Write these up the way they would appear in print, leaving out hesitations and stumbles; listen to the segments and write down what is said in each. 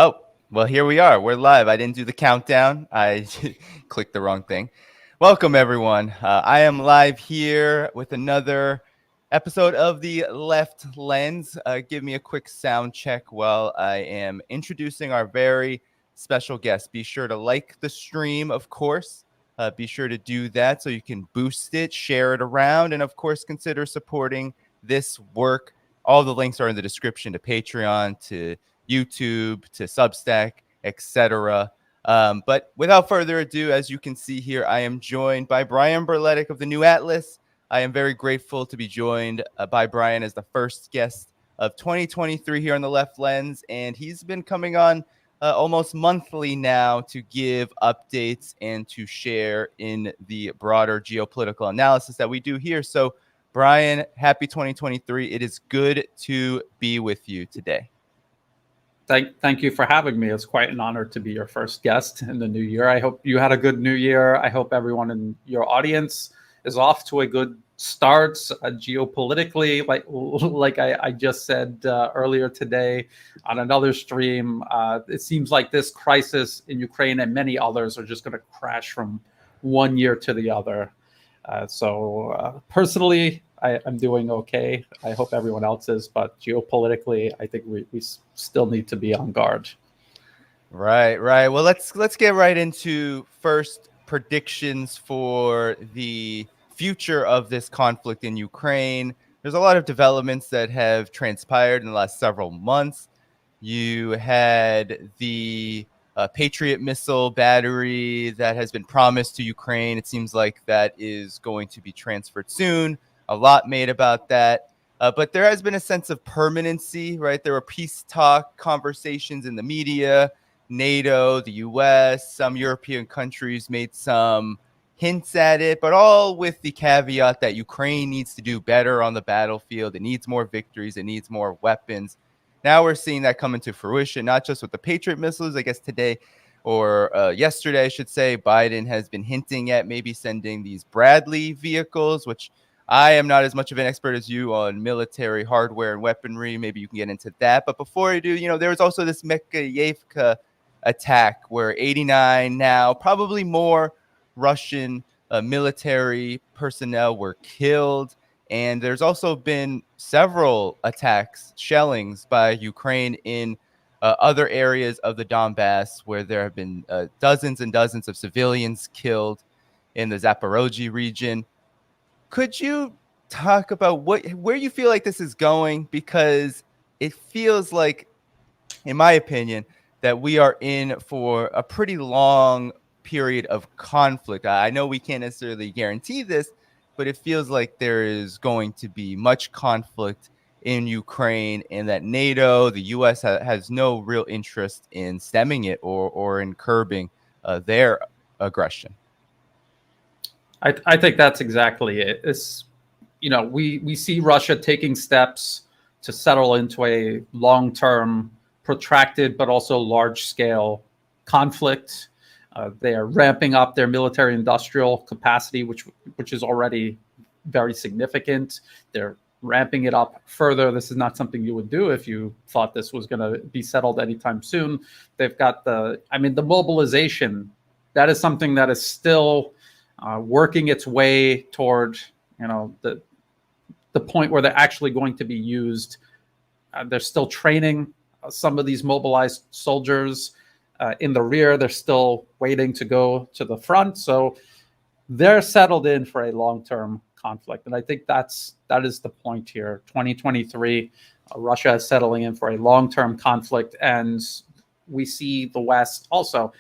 Oh, well, here we are. We're live. I didn't do the countdown. I clicked the wrong thing. Welcome, everyone. I am live here with another episode of The Left Lens. Give me a quick sound check while I am introducing our very special guest. Be sure to like the stream, of course. Be sure to do that so you can boost it, share it around, and, of course, consider supporting this work. All the links are in the description to Patreon, to YouTube, to Substack, etc. But without further ado, as you can see here, I am joined by Brian Berletic of the New Atlas. I am very grateful to be joined by Brian as the first guest of 2023 here on The Left Lens, and he's been coming on almost monthly now to give updates and to share in the broader geopolitical analysis that we do here. So, Brian, happy 2023. It is good to be with you today. Thank you for having me. It's quite an honor to be your first guest in the new year. I hope you had a good new year. I hope everyone in your audience is off to a good start geopolitically. Like I just said earlier today on another stream, it seems like this crisis in Ukraine and many others are just going to crash from one year to the other. So personally, I'm doing okay. I hope everyone else is, but geopolitically, I think we still need to be on guard. Right. Well, let's get right into first predictions for the future of this conflict in Ukraine. There's a lot of developments that have transpired in the last several months. You had the Patriot missile battery that has been promised to Ukraine. It seems like that is going to be transferred soon. A lot made about that. But there has been a sense of permanency, right? There were peace talk conversations in the media. NATO, the US, some European countries made some hints at it, but all with the caveat that Ukraine needs to do better on the battlefield. It needs more victories. It needs more weapons. Now we're seeing that come into fruition, not just with the Patriot missiles. I guess today or yesterday, I should say, Biden has been hinting at maybe sending these Bradley vehicles, which I am not as much of an expert as you on military hardware and weaponry. Maybe you can get into that. But before I do, there was also this Mekayevka attack where 89 now, probably more Russian military personnel were killed. And there's also been several attacks, shellings by Ukraine in other areas of the Donbass where there have been dozens and dozens of civilians killed in the Zaporozhye region. Could you talk about where you feel like this is going? Because it feels like, in my opinion, that we are in for a pretty long period of conflict. I know we can't necessarily guarantee this, but it feels like there is going to be much conflict in Ukraine and that NATO, the US, has no real interest in stemming it or in curbing their aggression. I think that's exactly it. We see Russia taking steps to settle into a long-term, protracted, but also large-scale conflict. They are ramping up their military-industrial capacity, which is already very significant. They're ramping it up further. This is not something you would do if you thought this was going to be settled anytime soon. They've got the mobilization. That is something that is still working its way toward, the point where they're actually going to be used. They're still training some of these mobilized soldiers in the rear. They're still waiting to go to the front. So they're settled in for a long-term conflict. And I think that is the point here. 2023, Russia is settling in for a long-term conflict. And we see the West also.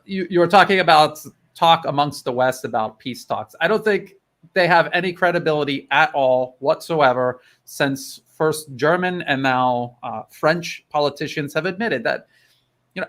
You were talking about talk amongst the West about peace talks. I don't think they have any credibility at all whatsoever, since first German and now French politicians have admitted that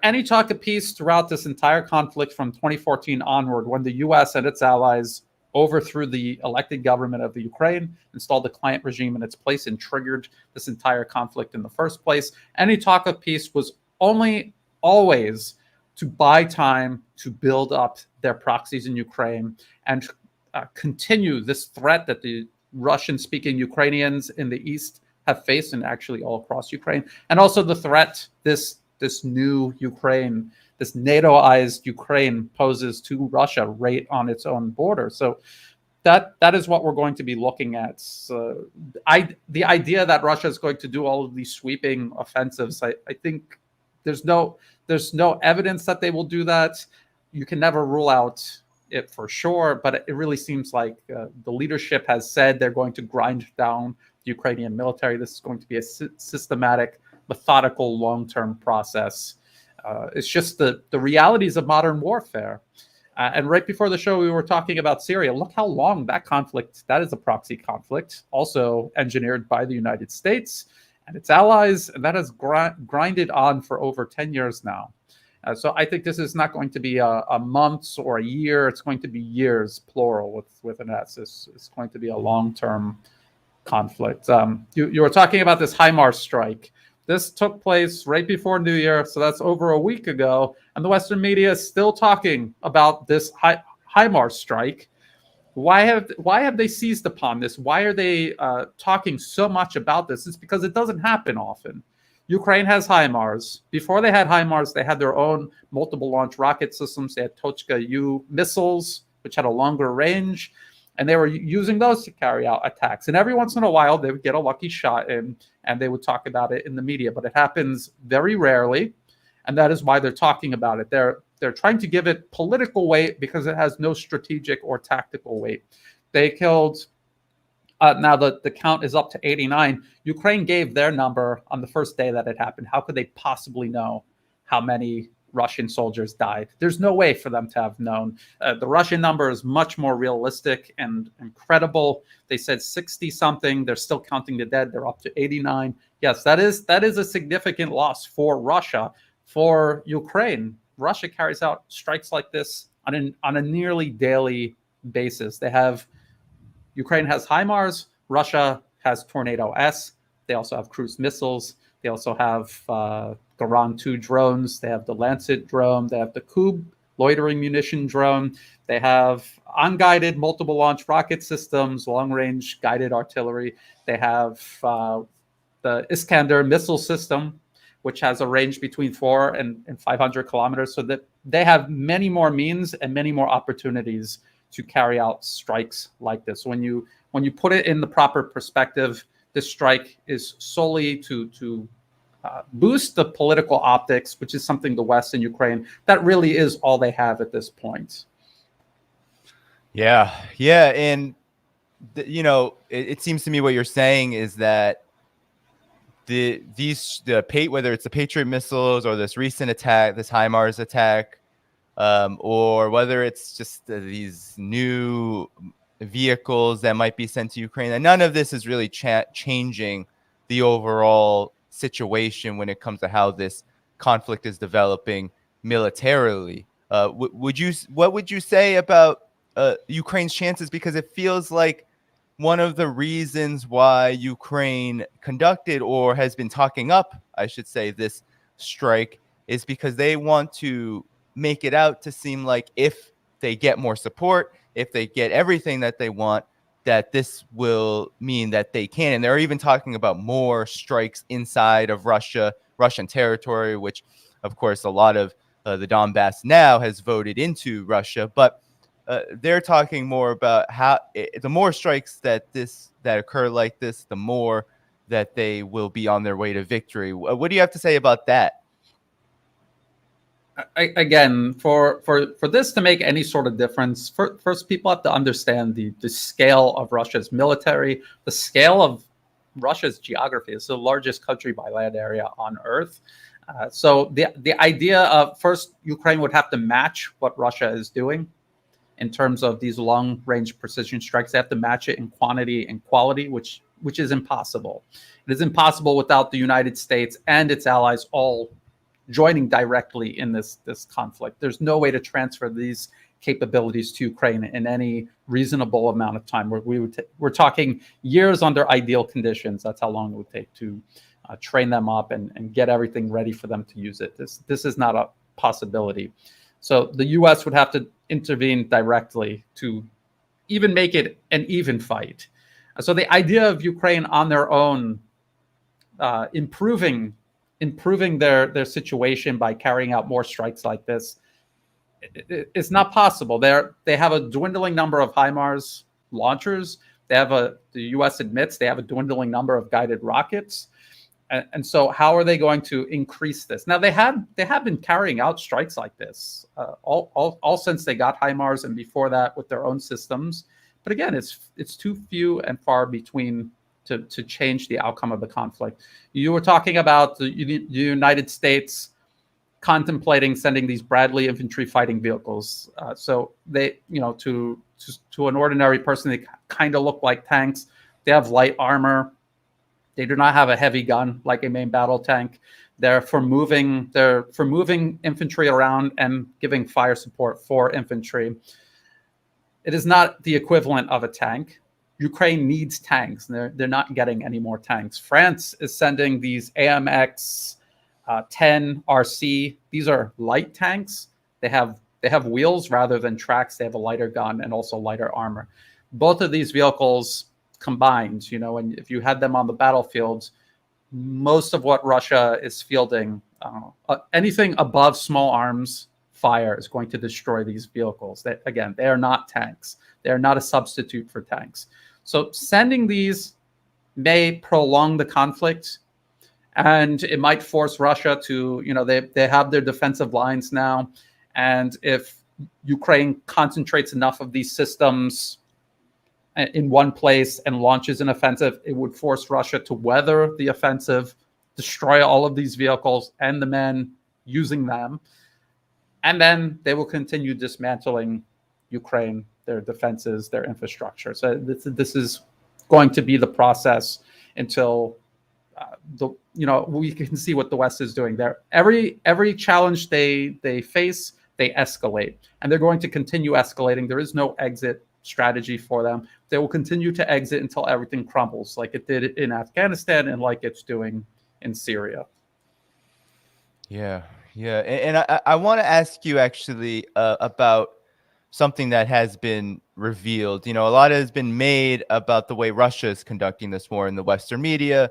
any talk of peace throughout this entire conflict from 2014 onward, when the U.S. and its allies overthrew the elected government of the Ukraine, installed the client regime in its place, and triggered this entire conflict in the first place, any talk of peace was always to buy time to build up their proxies in Ukraine and continue this threat that the Russian-speaking Ukrainians in the east have faced, and actually all across Ukraine, and also the threat this this new Ukraine, this NATO-ized Ukraine poses to Russia right on its own border. So that is what we're going to be looking at. So the idea that Russia is going to do all of these sweeping offensives, I think there's no evidence that they will do that. You can never rule out it for sure, but it really seems like the leadership has said they're going to grind down the Ukrainian military. This is going to be a systematic, methodical, long-term process. It's just the realities of modern warfare. And right before the show, we were talking about Syria. Look how long that conflict, that is a proxy conflict, also engineered by the United States and its allies, and that has grinded on for over 10 years now. So I think this is not going to be a months or a year. It's going to be years, plural, with an S. It's going to be a long-term conflict. You were talking about this HIMARS strike. This took place right before New Year, so that's over a week ago, and the Western media is still talking about this HIMARS strike. Why have they seized upon this? Why are they talking so much about this? It's because it doesn't happen often. Ukraine has HIMARS. Before they had HIMARS, they had their own multiple launch rocket systems. They had Tochka-U missiles, which had a longer range, and they were using those to carry out attacks. And every once in a while, they would get a lucky shot in, and they would talk about it in the media. But it happens very rarely, and that is why they're talking about it. They're trying to give it political weight because it has no strategic or tactical weight. They killed, now the count is up to 89. Ukraine gave their number on the first day that it happened. How could they possibly know how many Russian soldiers died? There's no way for them to have known. The Russian number is much more realistic and credible. They said 60 something. They're still counting the dead. They're up to 89. Yes, that is a significant loss for Russia. For Ukraine, Russia carries out strikes like this on a nearly daily basis. Ukraine has HIMARS. Russia has Tornado S. They also have cruise missiles. They also have Garand 2 drones. They have the Lancet drone. They have the Kub loitering munition drone. They have unguided multiple launch rocket systems, long-range guided artillery. They have the Iskander missile system, which has a range between 400 and 500 kilometers. So that they have many more means and many more opportunities to carry out strikes like this. When you put it in the proper perspective, this strike is solely to boost the political optics, which is something the West and Ukraine, that really is all they have at this point. Yeah. And, it seems to me what you're saying is that whether it's the Patriot missiles or this recent attack, this HIMARS attack, or whether it's just these new vehicles that might be sent to Ukraine, and none of this is really changing the overall situation when it comes to how this conflict is developing militarily. What would you say about Ukraine's chances? Because it feels like one of the reasons why Ukraine conducted, or has been talking up, I should say, this strike is because they want to make it out to seem like if they get more support, if they get everything that they want, that this will mean that they can. And they're even talking about more strikes inside of Russian territory, which, of course, a lot of the Donbass now has voted into Russia. But they're talking more about how the more strikes that occur like this, the more that they will be on their way to victory. What do you have to say about that? Again, for this to make any sort of difference, first people have to understand the scale of Russia's military, the scale of Russia's geography. It's the largest country by land area on Earth. So the idea of first Ukraine would have to match what Russia is doing in terms of these long-range precision strikes. They have to match it in quantity and quality, which is impossible. It is impossible without the United States and its allies all joining directly in this conflict. There's no way to transfer these capabilities to Ukraine in any reasonable amount of time. We're talking years under ideal conditions. That's how long it would take to train them up and get everything ready for them to use it. This is not a possibility. So the U.S. would have to intervene directly to even make it an even fight. So the idea of Ukraine on their own improving improving their situation by carrying out more strikes like this. It's not possible. They have a dwindling number of HIMARS launchers. The U.S. admits they have a dwindling number of guided rockets. And so how are they going to increase this? Now, they have been carrying out strikes like this all since they got HIMARS, and before that with their own systems. But again, it's too few and far between to change the outcome of the conflict. You were talking about the United States contemplating sending these Bradley infantry fighting vehicles. So they, to an ordinary person, they kind of look like tanks. They have light armor. They do not have a heavy gun like a main battle tank. They're for moving infantry around and giving fire support for infantry. It is not the equivalent of a tank. Ukraine needs tanks, and they're not getting any more tanks. France is sending these AMX 10 RC. These are light tanks. They have wheels rather than tracks. They have a lighter gun and also lighter armor. Both of these vehicles combined, and if you had them on the battlefields, most of what Russia is fielding, anything above small arms fire is going to destroy these vehicles. They are not tanks. They are not a substitute for tanks. So sending these may prolong the conflict, and it might force Russia to, they have their defensive lines now. And if Ukraine concentrates enough of these systems in one place and launches an offensive, it would force Russia to weather the offensive, destroy all of these vehicles and the men using them. And then they will continue dismantling Ukraine, their defenses, their infrastructure. So this is going to be the process until we can see what the West is doing there. Every challenge they face, they escalate, and they're going to continue escalating. There is no exit strategy for them. They will continue to exit until everything crumbles, like it did in Afghanistan and like it's doing in Syria. Yeah. And I want to ask you actually about something that has been revealed. A lot has been made about the way Russia is conducting this war in the Western media,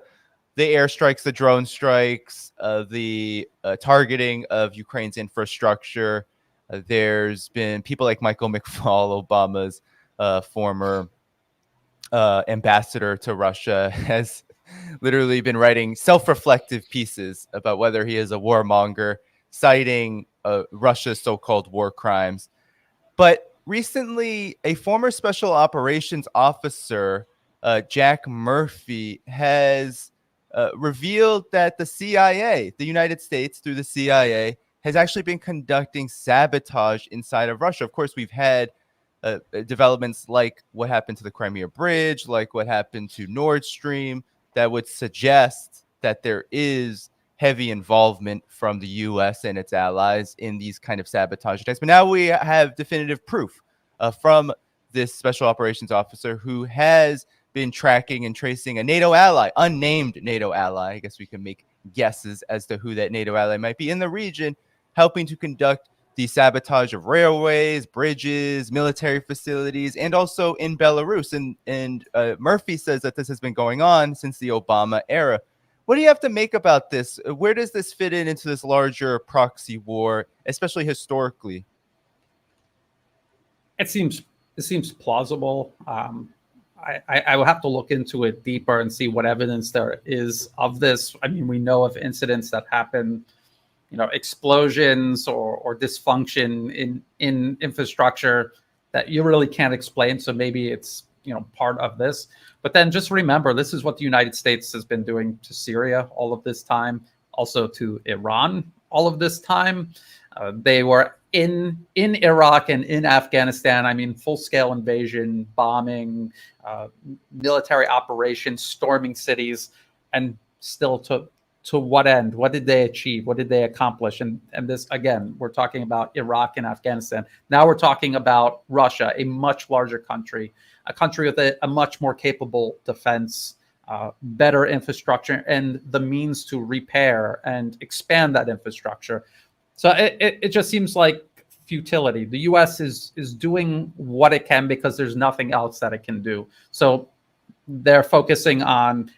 the airstrikes, the drone strikes, the targeting of Ukraine's infrastructure. There's been people like Michael McFaul, Obama's former ambassador to Russia, has literally been writing self-reflective pieces about whether he is a warmonger, citing Russia's so-called war crimes. But recently, a former special operations officer, Jack Murphy, has revealed that the CIA, the United States through the CIA, has actually been conducting sabotage inside of Russia. Of course, we've had developments like what happened to the Crimea Bridge, like what happened to Nord Stream, that would suggest that there is heavy involvement from the U.S. and its allies in these kind of sabotage attacks. But now we have definitive proof from this special operations officer who has been tracking and tracing a NATO ally, unnamed NATO ally. I guess we can make guesses as to who that NATO ally might be in the region, helping to conduct the sabotage of railways, bridges, military facilities, and also in Belarus. And Murphy says that this has been going on since the Obama era. What do you have to make about this? Where does this fit into this larger proxy war, especially historically? It seems plausible. I will have to look into it deeper and see what evidence there is of this. I mean, we know of incidents that happen, explosions or dysfunction in infrastructure that you really can't explain. So maybe it's, part of this. But then just remember, this is what the United States has been doing to Syria all of this time, also to Iran all of this time. They were in Iraq and in Afghanistan. I mean, full-scale invasion, bombing, military operations, storming cities, and still to what end? What did they achieve? What did they accomplish? And this, again, we're talking about Iraq and Afghanistan. Now we're talking about Russia, a much larger country, a country with a much more capable defense, better infrastructure, and the means to repair and expand that infrastructure. So it just seems like futility. The U.S. is doing what it can because there's nothing else that it can do. So they're focusing on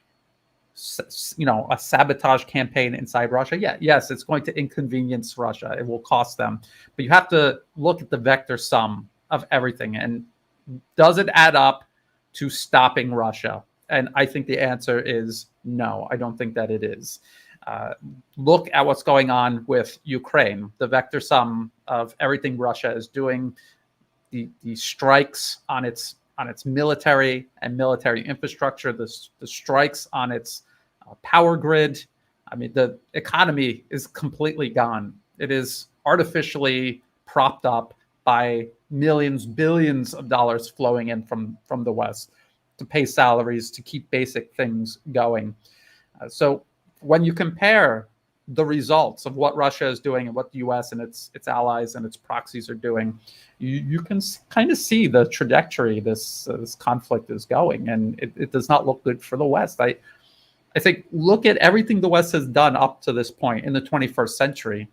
a sabotage campaign inside Russia. Yeah, yes, it's going to inconvenience Russia. It will cost them. But you have to look at the vector sum of everything. And does it add up to stopping Russia? And I think the answer is no. I don't think that it is. Look at what's going on with Ukraine. The vector sum of everything Russia is doing, the strikes on its military and military infrastructure, the strikes on its power grid. I mean, the economy is completely gone. It is artificially propped up by millions, billions of dollars flowing in from the West to pay salaries, to keep basic things going. So when you compare the results of what Russia is doing and what the U.S. and its allies and its proxies are doing, you can kind of see the trajectory this conflict is going, and it does not look good for the West. I think look at everything the West has done up to this point in the 21st century,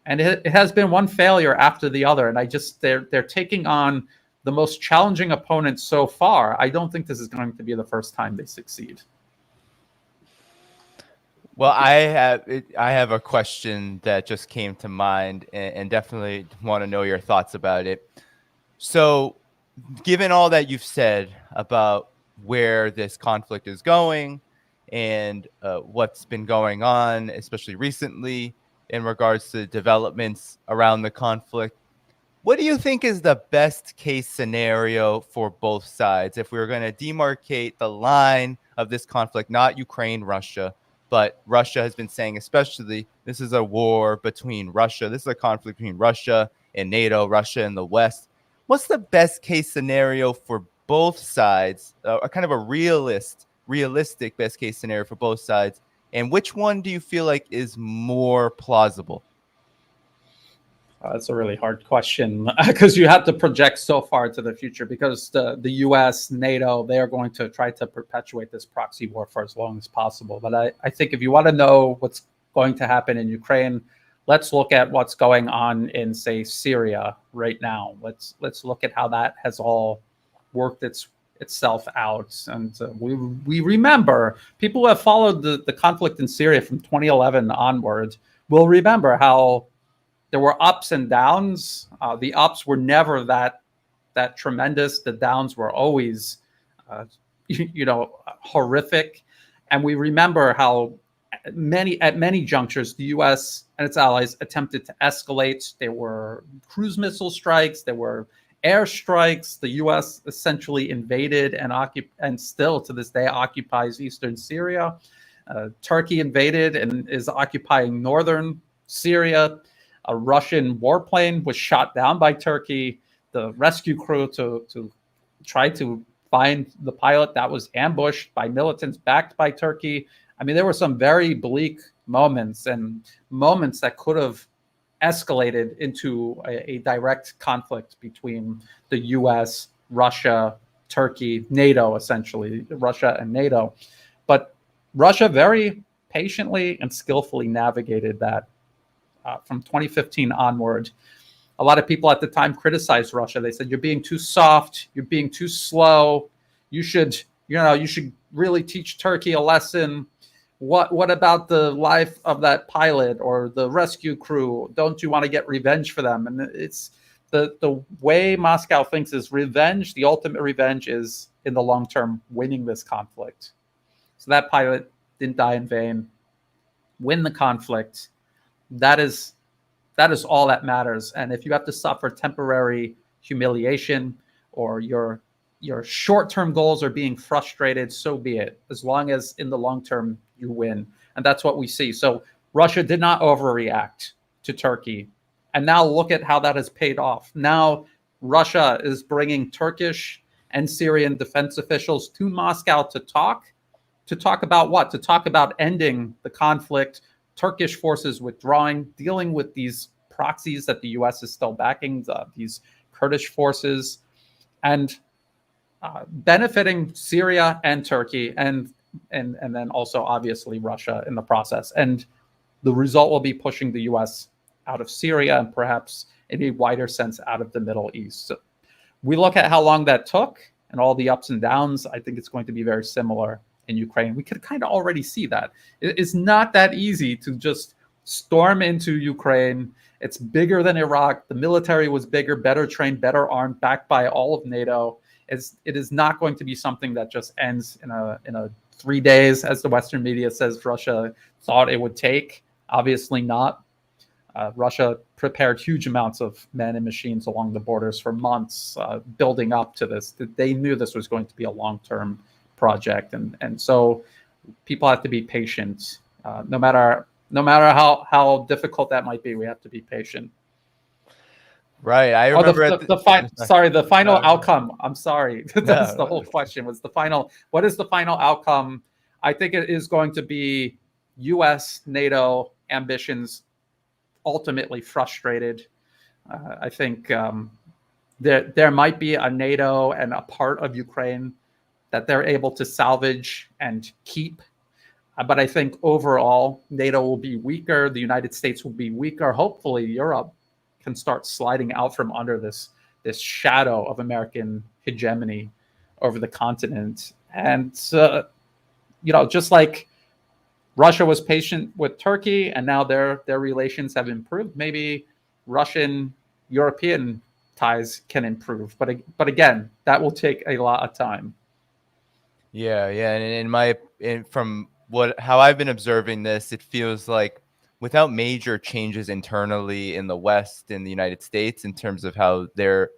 and it has been one failure after the other. And they're taking on the most challenging opponents so far. I don't think this is going to be the first time they succeed. Well, I have a question that just came to mind, and definitely want to know your thoughts about it. So, given all that you've said about where this conflict is going and what's been going on, especially recently in regards to developments around the conflict, what do you think is the best case scenario for both sides if we were going to demarcate the line of this conflict, not Ukraine, Russia? But Russia has been saying, especially, this is a war between Russia. This is a conflict between Russia and NATO, Russia and the West. What's the best case scenario for both sides? A kind of a realistic best case scenario for both sides. And which one do you feel like is more plausible? That's a really hard question because you have to project so far to the future, because the U.S., NATO, they are going to try to perpetuate this proxy war for as long as possible. But I think if you want to know what's going to happen in Ukraine, let's look at what's going on in, say, Syria right now. Let's look at how that has all worked itself out. And we remember, people who have followed the conflict in Syria from 2011 onward will remember how there were ups and downs. The ups were never that tremendous. The downs were always, horrific. And we remember how at many junctures, the U.S. and its allies attempted to escalate. There were cruise missile strikes. There were airstrikes. The U.S. essentially invaded and still to this day occupies eastern Syria. Turkey invaded and is occupying northern Syria. A Russian warplane was shot down by Turkey. The rescue crew to try to find the pilot that was ambushed by militants backed by Turkey. I mean, there were some very bleak moments, and moments that could have escalated into a direct conflict between the U.S., Russia, Turkey, NATO, essentially, Russia and NATO. But Russia very patiently and skillfully navigated that. From 2015 onward. A lot of people at the time criticized Russia. They said, you're being too soft, you're being too slow. You should really teach Turkey a lesson. What about the life of that pilot or the rescue crew? Don't you want to get revenge for them? And it's the way Moscow thinks is revenge. The ultimate revenge is, in the long term, winning this conflict. So that pilot didn't die in vain. Win the conflict. That is all that matters. And if you have to suffer temporary humiliation, or your short-term goals are being frustrated, so be it, as long as in the long term you win. And that's what we see. So Russia did not overreact to Turkey. And now look at how that has paid off. Now Russia is bringing Turkish and Syrian defense officials to Moscow to talk about what? To talk about ending the conflict, Turkish forces withdrawing, dealing with these proxies that the U.S. is still backing, these Kurdish forces, and benefiting Syria and Turkey, and then also obviously Russia in the process. And the result will be pushing the U.S. out of Syria and perhaps in a wider sense out of the Middle East. So we look at how long that took and all the ups and downs. I think it's going to be very similar in Ukraine. We could kind of already see that. It's not that easy to just storm into Ukraine. It's bigger than Iraq. The military was bigger, better trained, better armed, backed by all of NATO. It is not going to be something that just ends in a 3 days, as the Western media says Russia thought it would take. Obviously not. Russia prepared huge amounts of men and machines along the borders for months, building up to this. They knew this was going to be a long-term project, and so people have to be patient. No matter how difficult that might be, we have to be patient. Right. I remember the final outcome. I'm sorry. That's the whole question. Was the final? What is the final outcome? I think it is going to be U.S. NATO ambitions ultimately frustrated. I think there might be a NATO and a part of Ukraine that they're able to salvage and keep. But I think overall, NATO will be weaker. The United States will be weaker. Hopefully, Europe can start sliding out from under this shadow of American hegemony over the continent. And, just like Russia was patient with Turkey, and now their relations have improved, maybe Russian-European ties can improve. But again, that will take a lot of time. Yeah. And from how I've been observing this, it feels like without major changes internally in the West, in the United States, in terms of how they're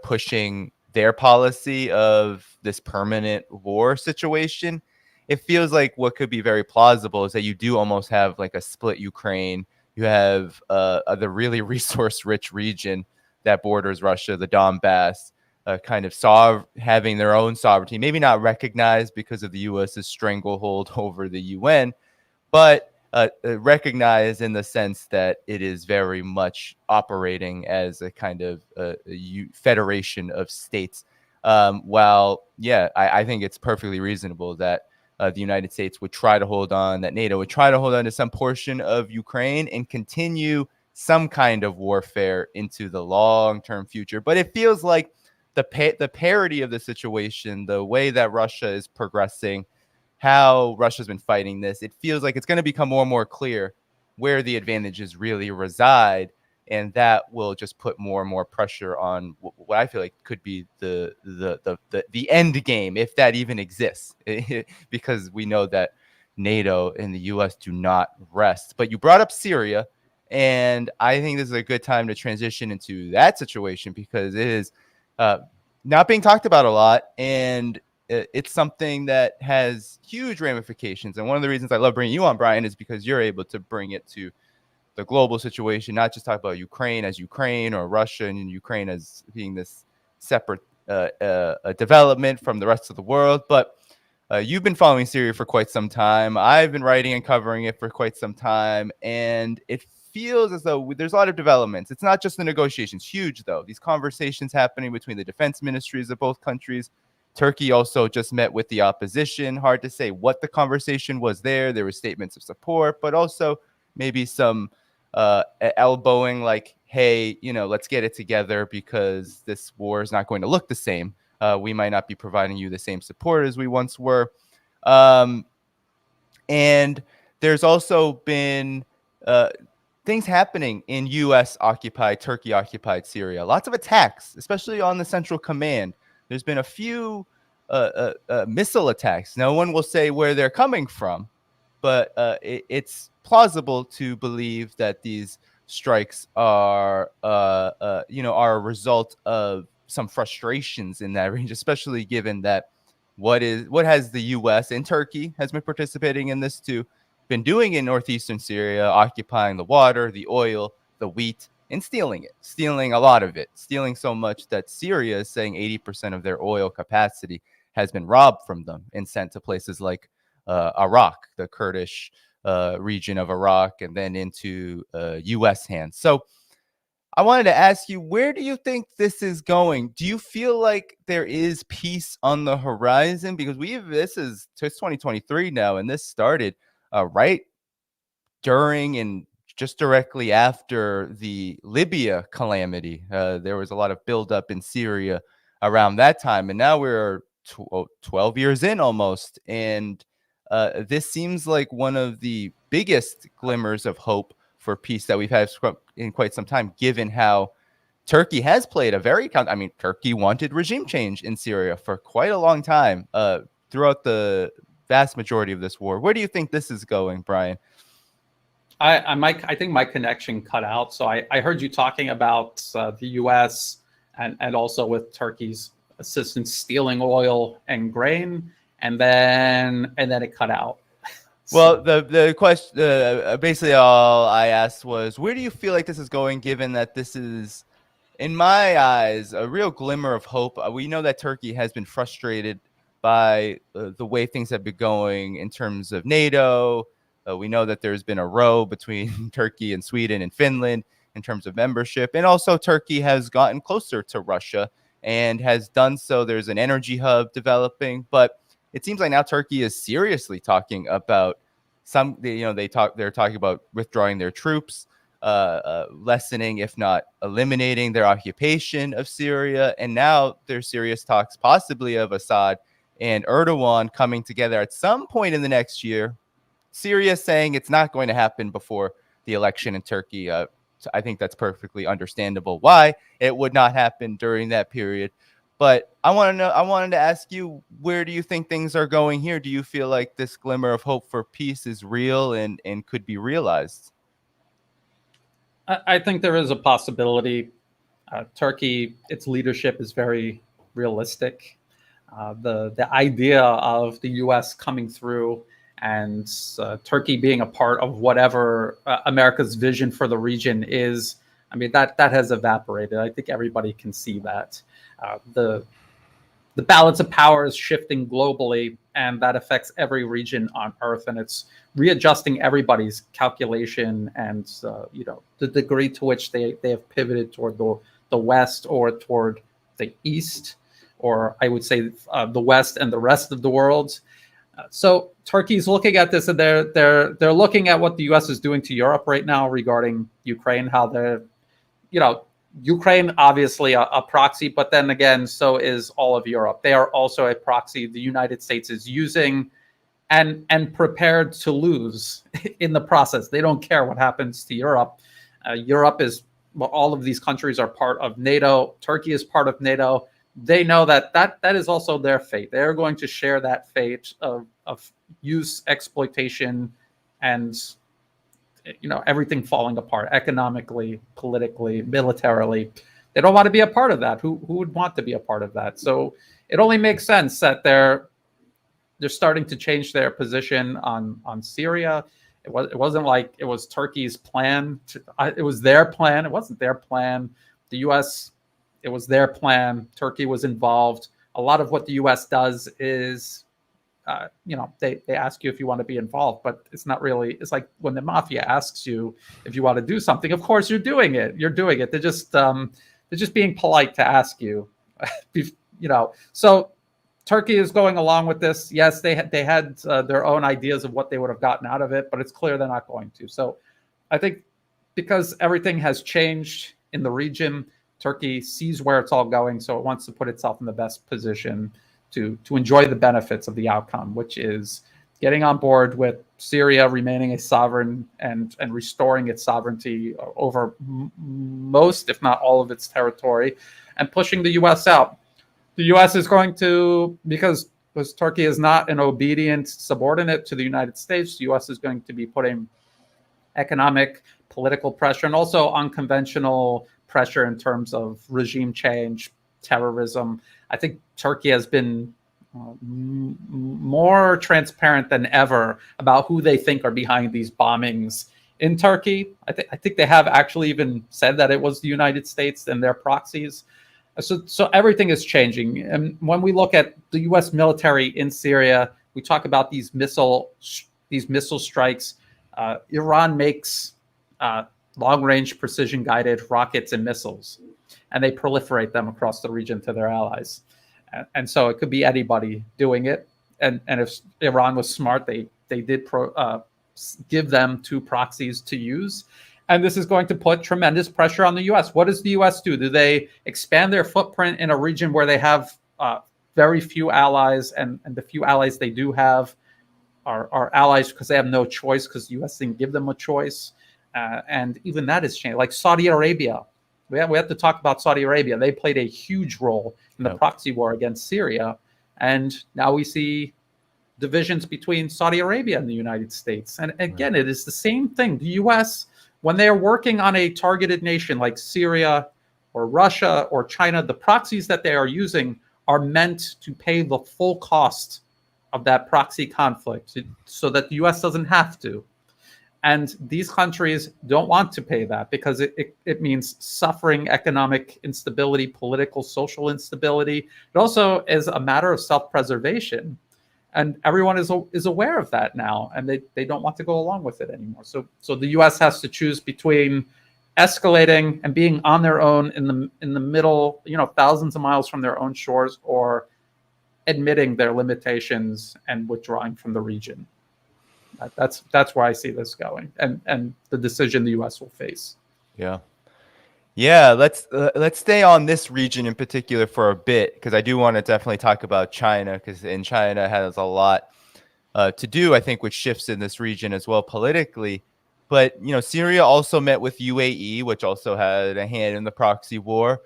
pushing their policy of this permanent war situation, it feels like what could be very plausible is that you do almost have like a split Ukraine. You have the really resource-rich region that borders Russia, the Donbass, kind of having their own sovereignty, maybe not recognized because of the U.S.'s stranglehold over the UN, but recognized in the sense that it is very much operating as a kind of federation of states. I think it's perfectly reasonable that the United States would try to hold on, that NATO would try to hold on to some portion of Ukraine and continue some kind of warfare into the long-term future. But it feels like the parity of the situation, the way that Russia is progressing, how Russia's been fighting this, it feels like it's going to become more and more clear where the advantages really reside, and that will just put more and more pressure on what I feel like could be the end game, if that even exists, because we know that NATO and the U.S. do not rest. But you brought up Syria, and I think this is a good time to transition into that situation because it is not being talked about a lot, and it's something that has huge ramifications. And one of the reasons I love bringing you on, Brian, is because you're able to bring it to the global situation, not just talk about Ukraine as Ukraine or Russia and Ukraine as being this separate development from the rest of the world. But you've been following Syria for quite some time. I've been writing and covering it for quite some time. And it feels as though there's a lot of developments. It's not just the negotiations. Huge, though. These conversations happening between the defense ministries of both countries. Turkey also just met with the opposition. Hard to say what the conversation was there. There were statements of support, but also maybe some elbowing like, hey, let's get it together because this war is not going to look the same. We might not be providing you the same support as we once were. And there's also been things happening in U.S.-occupied, Turkey-occupied Syria. Lots of attacks, especially on the Central Command. There's been a few missile attacks. No one will say where they're coming from, but it's plausible to believe that these strikes are a result of some frustrations in that range, especially given that what has the U.S. and Turkey has been participating in this too, been doing in northeastern Syria, occupying the water, the oil, the wheat, and stealing a lot of it, stealing so much that Syria is saying 80% of their oil capacity has been robbed from them and sent to places like Iraq, the Kurdish region of Iraq, and then into U.S. hands. So I wanted to ask you, where do you think this is going? Do you feel like there is peace on the horizon? Because this is 2023 now, and this started right during and just directly after the Libya calamity. There was a lot of buildup in Syria around that time, and now we're 12 years in almost. And this seems like one of the biggest glimmers of hope for peace that we've had in quite some time, given how Turkey has played a very, I mean, Turkey wanted regime change in Syria for quite a long time throughout the vast majority of this war. Where do you think this is going, Brian? I think my connection cut out. So I heard you talking about the U.S. and also with Turkey's assistance stealing oil and grain, and then it cut out. Well, the question, basically all I asked was, where do you feel like this is going, given that this is, in my eyes, a real glimmer of hope? We know that Turkey has been frustrated by the way things have been going in terms of NATO. We know that there's been a row between Turkey and Sweden and Finland in terms of membership. And also Turkey has gotten closer to Russia and has done so. There's an energy hub developing. But it seems like now Turkey is seriously talking about they're talking about withdrawing their troops, lessening, if not eliminating, their occupation of Syria. And now there's serious talks possibly of Assad and Erdogan coming together at some point in the next year. Syria saying it's not going to happen before the election in Turkey. I think that's perfectly understandable why it would not happen during that period. But I wanted to ask you, where do you think things are going here? Do you feel like this glimmer of hope for peace is real and could be realized? I think there is a possibility. Turkey, its leadership is very realistic. The idea of the U.S. coming through and Turkey being a part of whatever America's vision for the region is, I mean, that has evaporated. I think everybody can see that. The balance of power is shifting globally, and that affects every region on Earth, and it's readjusting everybody's calculation and the degree to which they have pivoted toward the West or toward the East, or I would say the West and the rest of the world. So Turkey's looking at this, and they're looking at what the U.S. is doing to Europe right now regarding Ukraine. How they're, Ukraine obviously a proxy, but then again, so is all of Europe. They are also a proxy the United States is using, and prepared to lose in the process. They don't care what happens to Europe. Europe is, well, all of these countries are part of NATO. Turkey is part of NATO. They know that is also their fate. They're going to share that fate of use, exploitation, and everything falling apart economically, politically, militarily. They don't want to be a part of that. Who would want to be a part of that? So it only makes sense that they're starting to change their position on Syria. It wasn't like it was Turkey's plan. It was their plan. It wasn't their plan. The U.S., it was their plan. Turkey was involved. A lot of what the U.S. does is, they ask you if you want to be involved, but it's not really. It's like when the mafia asks you if you want to do something. Of course, you're doing it. You're doing it. They're just being polite to ask you. So Turkey is going along with this. Yes, they had their own ideas of what they would have gotten out of it, but it's clear they're not going to. So I think because everything has changed in the region, Turkey sees where it's all going, so it wants to put itself in the best position to enjoy the benefits of the outcome, which is getting on board with Syria remaining a sovereign and restoring its sovereignty over most, if not all, of its territory, and pushing the U.S. out. The U.S. is going to, because Turkey is not an obedient subordinate to the United States, the U.S. is going to be putting economic, political pressure, and also unconventional pressure in terms of regime change, terrorism. I think Turkey has been more transparent than ever about who they think are behind these bombings in Turkey. I think they have actually even said that it was the United States and their proxies. So everything is changing. And when we look at the U.S. military in Syria, we talk about these missile strikes. Iran makes long-range precision-guided rockets and missiles, and they proliferate them across the region to their allies. And so it could be anybody doing it. And if Iran was smart, they did give them two proxies to use. And this is going to put tremendous pressure on the U.S. What does the U.S. do? Do they expand their footprint in a region where they have very few allies, and the few allies they do have are allies because they have no choice, because the U.S. didn't give them a choice. And even that has changed. Like Saudi Arabia, we have to talk about Saudi Arabia. They played a huge role in the proxy war against Syria. And now we see divisions between Saudi Arabia and the United States. And again, it is the same thing. The U.S., when they are working on a targeted nation like Syria or Russia or China, the proxies that they are using are meant to pay the full cost of that proxy conflict so that the U.S. doesn't have to. And these countries don't want to pay that because it means suffering economic instability, political, social instability. It also is a matter of self-preservation. And everyone is aware of that now, and they don't want to go along with it anymore. So the U.S. has to choose between escalating and being on their own in the middle, thousands of miles from their own shores, or admitting their limitations and withdrawing from the region. That's where I see this going, and the decision the U.S. will face. Yeah, let's stay on this region in particular for a bit, because I do want to definitely talk about China, because China has a lot to do, I think, with shifts in this region as well politically. But Syria also met with UAE, which also had a hand in the proxy war,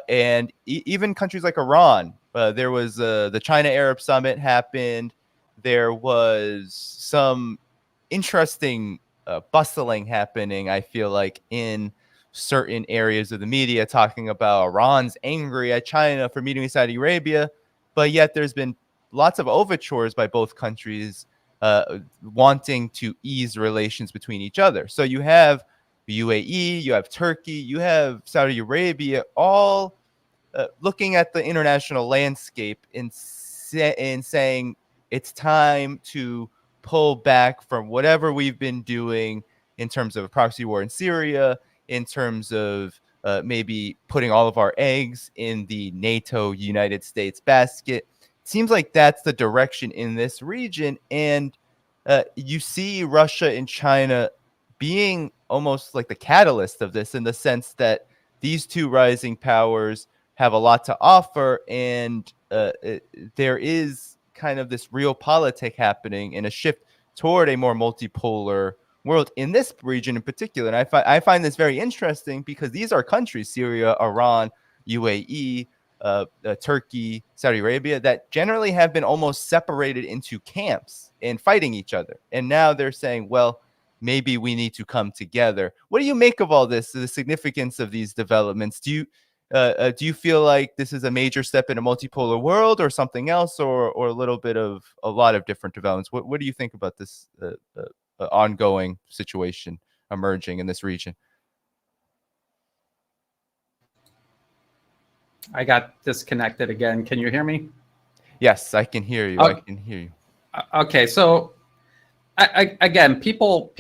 and even countries like Iran. There was the China Arab Summit happened. There was some interesting bustling happening, I feel like, in certain areas of the media, talking about Iran's angry at China for meeting with Saudi Arabia, but yet there's been lots of overtures by both countries wanting to ease relations between each other. So you have UAE, you have Turkey, you have Saudi Arabia, all looking at the international landscape in saying it's time to pull back from whatever we've been doing in terms of a proxy war in Syria, in terms of maybe putting all of our eggs in the NATO United States basket. It seems like that's the direction in this region. And you see Russia and China being almost like the catalyst of this, in the sense that these two rising powers have a lot to offer, and there is kind of this realpolitik happening and a shift toward a more multipolar world in this region in particular. And I find this very interesting, because these are countries, Syria, Iran, UAE, Turkey, Saudi Arabia, that generally have been almost separated into camps and fighting each other. And now they're saying, well, maybe we need to come together. What do you make of all this, the significance of these developments? Do you feel like this is a major step in a multipolar world, or something else, or a little bit of a lot of different developments? What do you think about this ongoing situation emerging in this region? I got disconnected again. Can you hear me? Yes, I can hear you. I can hear you. Okay, so again, people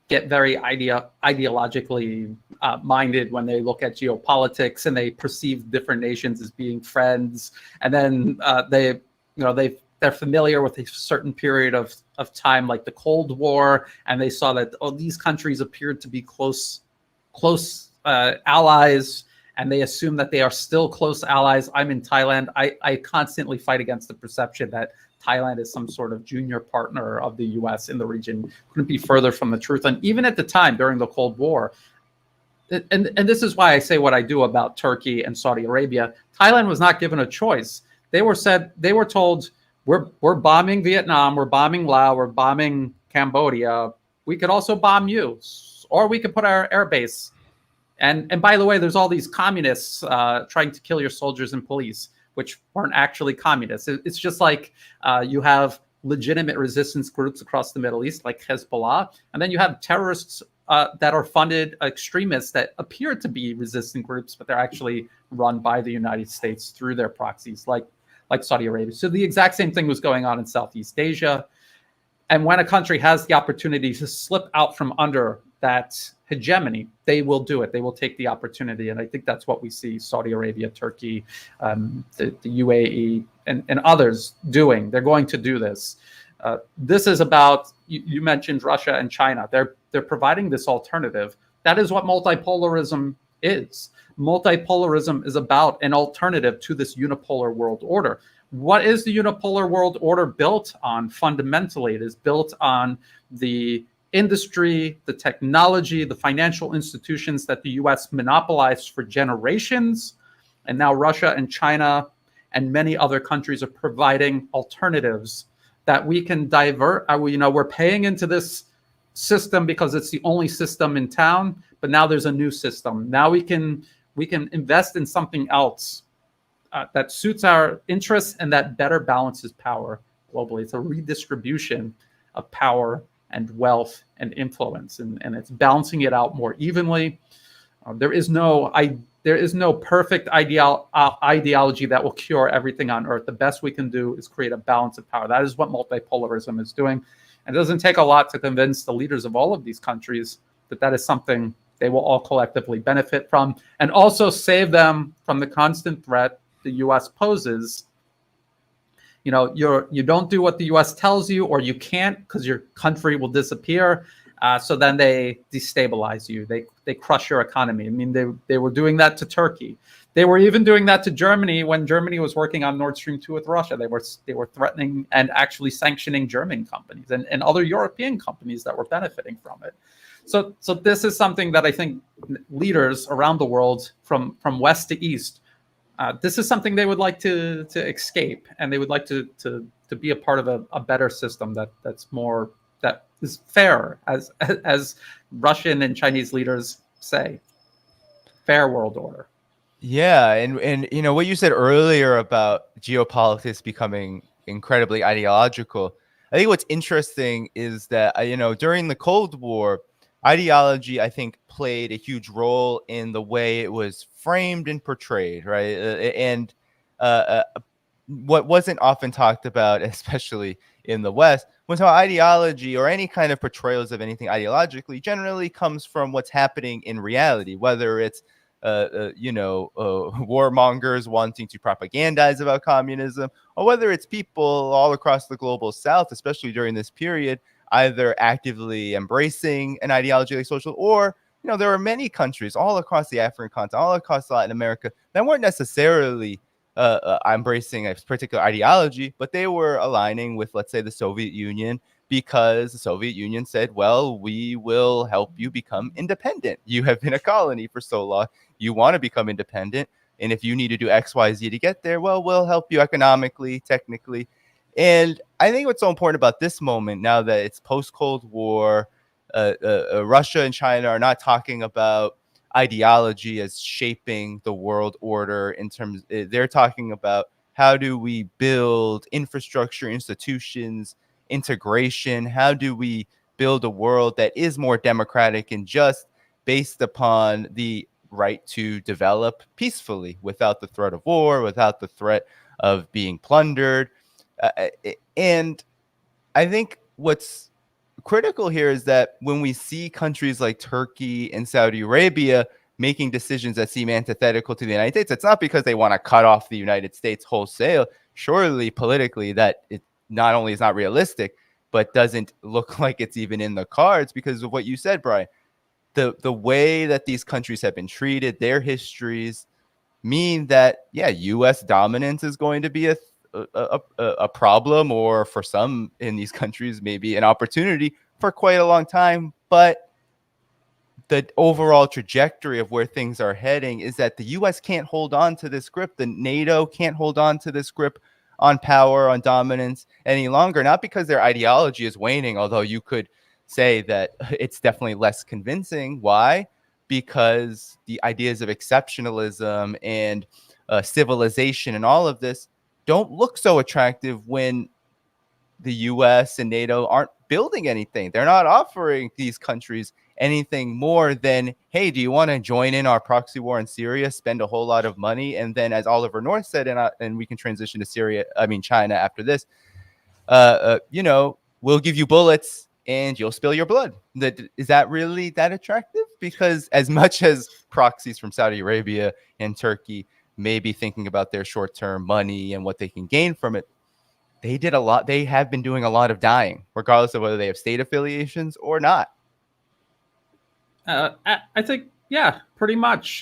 get very ideologically minded when they look at geopolitics, and they perceive different nations as being friends, and then they're familiar with a certain period of time, like the Cold War, and they saw that these countries appeared to be close allies, and they assume that they are still close allies. I'm in Thailand. I constantly fight against the perception that Thailand is some sort of junior partner of the U.S. in the region. Couldn't be further from the truth. And even at the time, during the Cold War, and this is why I say what I do about Turkey and Saudi Arabia, Thailand was not given a choice. They were told, we're bombing Vietnam, we're bombing Laos, we're bombing Cambodia. We could also bomb you, or we could put our air base. And by the way, there's all these communists trying to kill your soldiers and police, which weren't actually communists. It's just like you have legitimate resistance groups across the Middle East, like Hezbollah, and then you have terrorists that are funded, extremists that appear to be resistant groups, but they're actually run by the United States through their proxies, like Saudi Arabia. So the exact same thing was going on in Southeast Asia. And when a country has the opportunity to slip out from under that hegemony, they will do it. They will take the opportunity. And I think that's what we see Saudi Arabia, Turkey, the UAE, and others doing. They're going to do this. This is about, you mentioned Russia and China. They're providing this alternative. That is what multipolarism is. Multipolarism is about an alternative to this unipolar world order. What is the unipolar world order built on? Fundamentally, it is built on the industry, the technology, the financial institutions that the US monopolized for generations. And now Russia and China and many other countries are providing alternatives that we can divert. We're paying into this system because it's the only system in town, but now there's a new system. Now we can invest in something else that suits our interests and that better balances power globally. It's a redistribution of power and wealth and influence, and it's balancing it out more evenly. There is no perfect ideology that will cure everything on Earth. The best we can do is create a balance of power. That is what multipolarism is doing. And it doesn't take a lot to convince the leaders of all of these countries that that is something they will all collectively benefit from, and also save them from the constant threat the U.S. poses. You don't do what the U.S. tells you, or you can't because your country will disappear. So then they destabilize you. They crush your economy. I mean, they were doing that to Turkey. They were even doing that to Germany when Germany was working on Nord Stream 2 with Russia. They were threatening and actually sanctioning German companies and other European companies that were benefiting from it. So this is something that I think leaders around the world, from west to east, this is something they would like to escape, and they would like to be a part of a better system that is fair, as Russian and Chinese leaders say, fair world order. Yeah, and what you said earlier about geopolitics becoming incredibly ideological, I think what's interesting is that during the Cold War, ideology, I think, played a huge role in the way it was framed and portrayed, right? And what wasn't often talked about, especially in the West, was how ideology or any kind of portrayals of anything ideologically generally comes from what's happening in reality, whether it's warmongers wanting to propagandize about communism, or whether it's people all across the global South, especially during this period, either actively embracing an ideology like social, or there are many countries all across the African continent, all across Latin America, that weren't necessarily embracing a particular ideology, but they were aligning with, let's say, the Soviet Union, because the Soviet Union said, well, we will help you become independent. You have been a colony for so long. You want to become independent. And if you need to do X, Y, Z to get there, well, we'll help you economically, technically. And I think what's so important about this moment, now that it's post-Cold War, Russia and China are not talking about ideology as shaping the world order. They're talking about how do we build infrastructure, institutions, integration. How do we build a world that is more democratic and just, based upon the right to develop peacefully without the threat of war, without the threat of being plundered. And I think what's critical here is that when we see countries like Turkey and Saudi Arabia making decisions that seem antithetical to the United States, it's not because they want to cut off the United States wholesale. Surely politically that it not only is not realistic, but doesn't look like it's even in the cards, because of what you said, Brian. The way that these countries have been treated, their histories mean that, yeah, U.S. dominance is going to be a problem, or for some in these countries, maybe an opportunity for quite a long time. But the overall trajectory of where things are heading is that the U.S. can't hold on to this grip. The NATO can't hold on to this grip on power, on dominance any longer, not because their ideology is waning, although you could say that it's definitely less convincing. Why? Because the ideas of exceptionalism and civilization and all of this don't look so attractive when the US and NATO aren't building anything. They're not offering these countries anything more than, hey, do you want to join in our proxy war in Syria, spend a whole lot of money, and then, as Oliver North said, and we can transition to China after this, we'll give you bullets and you'll spill your blood. Is that really that attractive? Because as much as proxies from Saudi Arabia and Turkey may be thinking about their short-term money and what they can gain from it, they have been doing a lot of dying, regardless of whether they have state affiliations or not. I think, yeah, pretty much.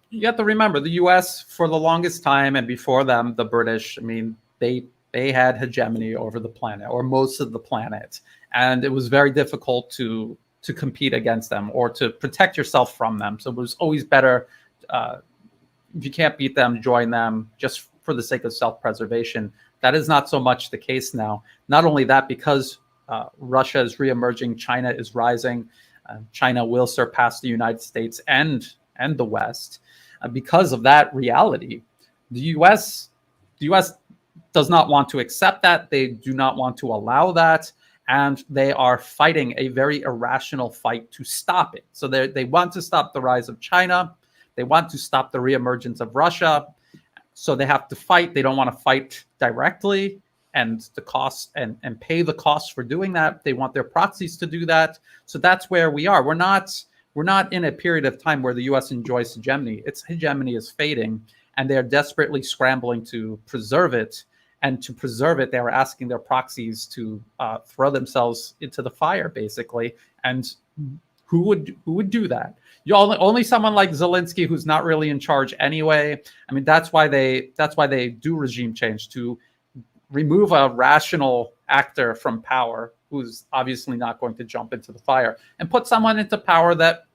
You have to remember, the U.S. for the longest time, and before them, the British, I mean, they had hegemony over the planet, or most of the planet, and it was very difficult to compete against them or to protect yourself from them. So it was always better, if you can't beat them, join them, just for the sake of self-preservation. That is not so much the case now. Not only that, because Russia is reemerging, China is rising. China will surpass the United States and the West. Because of that reality, the U.S. does not want to accept that. They do not want to allow that, and they are fighting a very irrational fight to stop it. So they want to stop the rise of China. They want to stop the reemergence of Russia. So they have to fight. They don't want to fight directly, and the costs and pay the costs for doing that. They want their proxies to do that. So that's where we are. We're not in a period of time where the U.S. enjoys hegemony. Its hegemony is fading, and they're desperately scrambling to preserve it. And to preserve it, they were asking their proxies to throw themselves into the fire, basically. And who would do that? Only someone like Zelensky, who's not really in charge anyway. I mean, that's why they do regime change, to remove a rational actor from power who's obviously not going to jump into the fire, and put someone into power that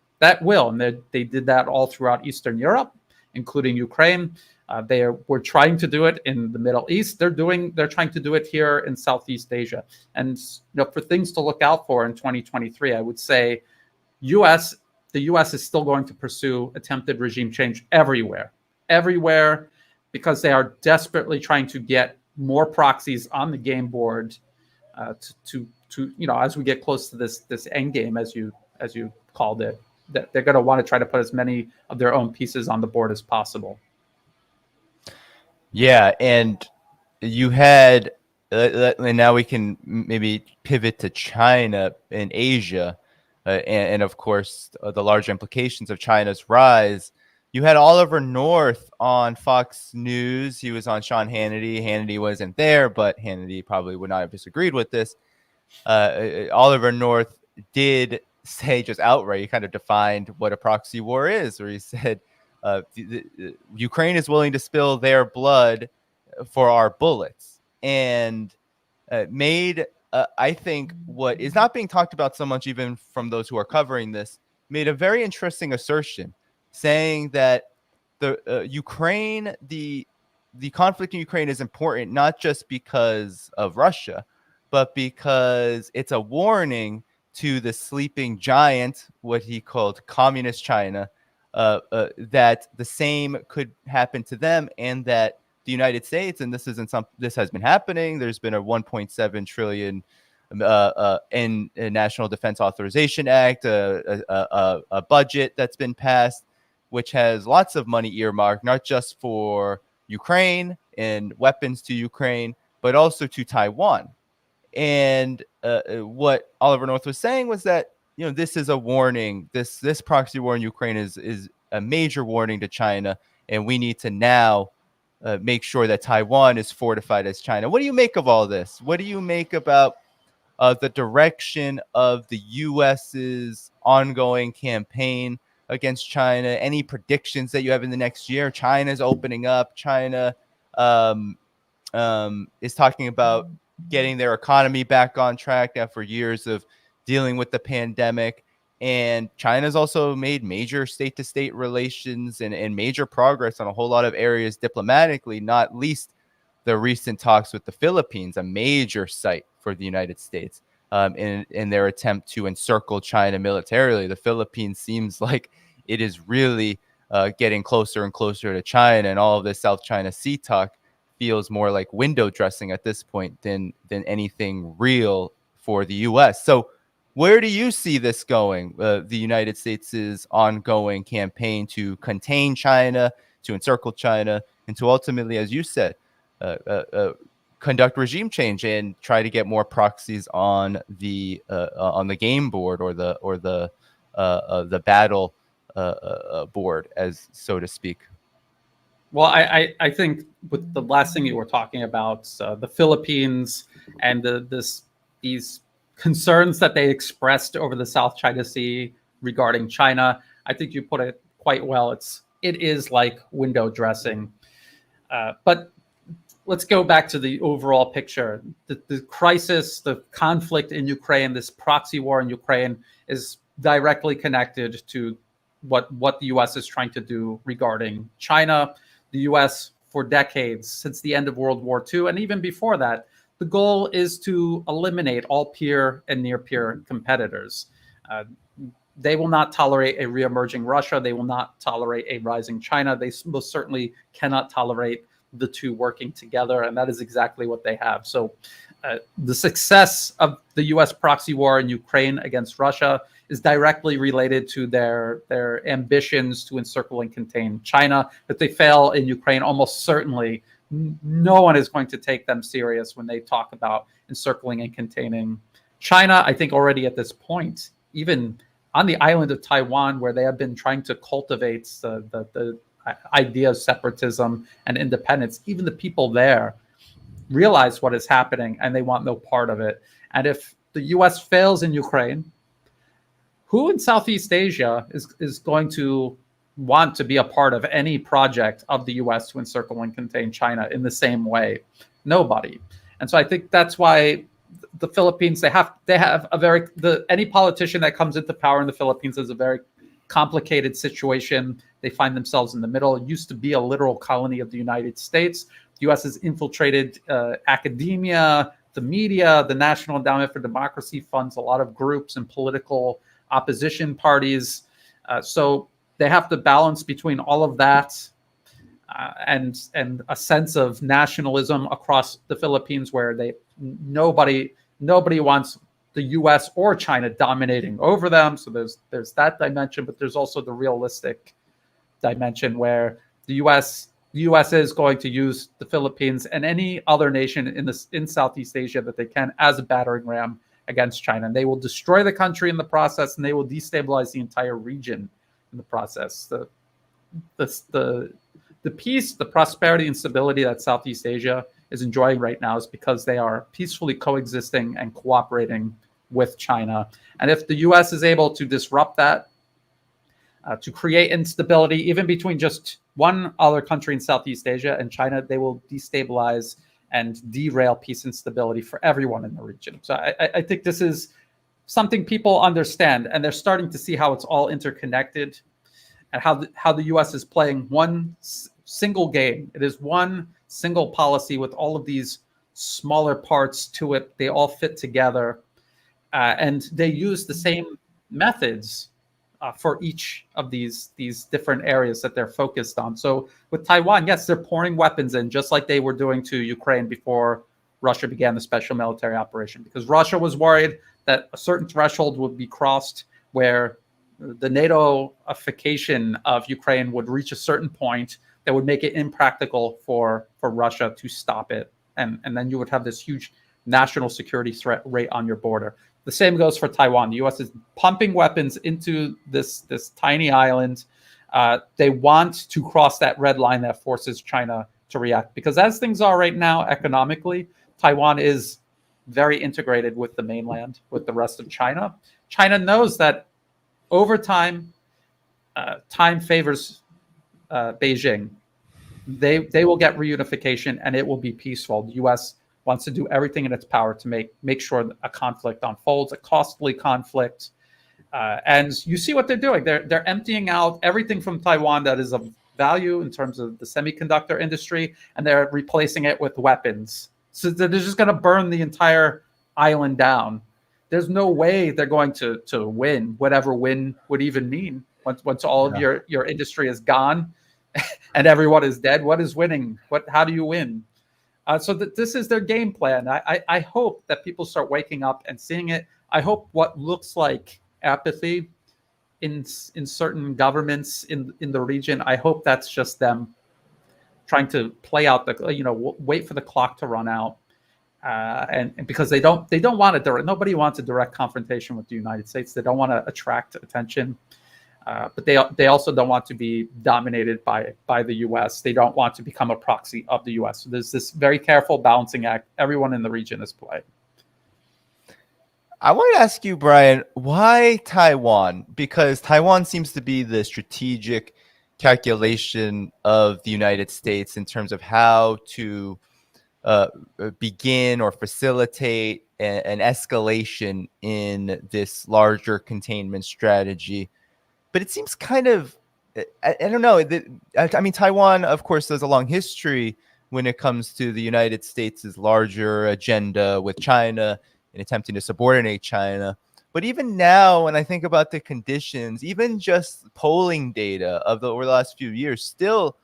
will. And they did that all throughout Eastern Europe, including Ukraine. They were trying to do it in the Middle East. They're trying to do it here in Southeast Asia. And for things to look out for in 2023, I would say the U.S. is still going to pursue attempted regime change everywhere, because they are desperately trying to get more proxies on the game board to as we get close to this end game, as you called it, that they're going to want to try to put as many of their own pieces on the board as possible. Yeah, and you had, and now we can maybe pivot to China and Asia, and of course the large implications of China's rise. You had Oliver North on Fox News. He was on Sean Hannity. Hannity wasn't there, but Hannity probably would not have disagreed with this. Oliver North did say just outright, he kind of defined what a proxy war is, where he said, Ukraine is willing to spill their blood for our bullets, and made, I think, what is not being talked about so much, even from those who are covering this, made a very interesting assertion, saying that the Ukraine, the conflict in Ukraine is important not just because of Russia, but because it's a warning to the sleeping giant, what he called communist China, that the same could happen to them, and that the United States, and this has been happening. There's been a 1.7 trillion in National Defense Authorization Act, a budget that's been passed, which has lots of money earmarked, not just for Ukraine and weapons to Ukraine, but also to Taiwan. And what Oliver North was saying was that, this is a warning. This proxy war in Ukraine is a major warning to China, and we need to now make sure that Taiwan is fortified as China. What do you make of all this? What do you make about the direction of the U.S.'s ongoing campaign against China? Any predictions that you have in the next year? China's opening up. China is talking about getting their economy back on track after years of dealing with the pandemic. And China's also made major state-to-state relations and major progress on a whole lot of areas diplomatically, not least the recent talks with the Philippines, a major site for the United States, in their attempt to encircle China militarily. The Philippines seems like it is really getting closer and closer to China, and all of this South China Sea talk feels more like window dressing at this point than anything real for the U.S. So where do you see this going? The United States' ongoing campaign to contain China, to encircle China, and to ultimately, as you said, conduct regime change and try to get more proxies on the game board or the battle board, as so to speak. Well, I think with the last thing you were talking about, the Philippines and these concerns that they expressed over the South China Sea regarding China, I think you put it quite well. It is like window dressing, but let's go back to the overall picture. The crisis, the conflict in Ukraine, this proxy war in Ukraine is directly connected to what the U.S. is trying to do regarding China. The U.S. for decades, since the end of World War II, and even before that, the goal is to eliminate all peer and near-peer competitors. They will not tolerate a re-emerging Russia. They will not tolerate a rising China. They most certainly cannot tolerate the two working together, and that is exactly what they have. So the success of the U.S. proxy war in Ukraine against Russia is directly related to their ambitions to encircle and contain China. If they fail in Ukraine, almost certainly no one is going to take them serious when they talk about encircling and containing China. I think already at this point, even on the island of Taiwan, where they have been trying to cultivate the idea of separatism and independence, even the people there realize what is happening and they want no part of it. And if the U.S. fails in Ukraine, who in Southeast Asia is going to want to be a part of any project of the U.S. to encircle and contain China in the same way? Nobody. And so I think that's why the Philippines, they have a very, any politician that comes into power in the Philippines is a very complicated situation. They find themselves in the middle. It used to be a literal colony of the United States. The U.S. has infiltrated academia, the media, the National Endowment for Democracy funds a lot of groups and political opposition parties. So they have to balance between all of that and a sense of nationalism across the Philippines, where nobody wants the U.S. or China dominating over them. So there's that dimension, but there's also the realistic dimension where the U.S. is going to use the Philippines and any other nation in Southeast Asia that they can as a battering ram against China. And they will destroy the country in the process, and they will destabilize the entire region in the process. The peace, the prosperity, and stability that Southeast Asia is enjoying right now is because they are peacefully coexisting and cooperating with China. And if the U.S. is able to disrupt that, to create instability, even between just one other country in Southeast Asia and China, they will destabilize and derail peace and stability for everyone in the region. So I think this is something people understand, and they're starting to see how it's all interconnected, and how the U.S. is playing one single game. It is one single policy with all of these smaller parts to it. They all fit together, and they use the same methods for each of these different areas that they're focused on. So with Taiwan, yes, they're pouring weapons in, just like they were doing to Ukraine before Russia began the special military operation, because Russia was worried that a certain threshold would be crossed where the NATO-ification of Ukraine would reach a certain point that would make it impractical for Russia to stop it. And then you would have this huge national security threat right on your border. The same goes for Taiwan. The U.S. is pumping weapons into this tiny island. They want to cross that red line that forces China to react. Because as things are right now economically, Taiwan is very integrated with the mainland, with the rest of China. China knows that over time, time favors Beijing. They will get reunification, and it will be peaceful. The U.S. wants to do everything in its power to make sure that a conflict unfolds, a costly conflict. And you see what they're doing. They're emptying out everything from Taiwan that is of value in terms of the semiconductor industry, and they're replacing it with weapons. So they're just going to burn the entire island down. There's no way they're going to win, whatever win would even mean. Once all of your industry is gone and everyone is dead, what is winning? How do you win? So this is their game plan. I hope that people start waking up and seeing it. I hope what looks like apathy in certain governments in the region, I hope that's just them trying to play out wait for the clock to run out. And because they don't want nobody wants a direct confrontation with the United States. They don't want to attract attention. But they also don't want to be dominated by the U.S. They don't want to become a proxy of the U.S. So there's this very careful balancing act everyone in the region is playing. I want to ask you, Brian, why Taiwan? Because Taiwan seems to be the strategic calculation of the United States in terms of how to begin or facilitate an escalation in this larger containment strategy. But it seems kind of, I don't know. I mean, Taiwan, of course, has a long history when it comes to the United States' larger agenda with China and attempting to subordinate China. But even now, when I think about the conditions, even just polling data over the last few years, still,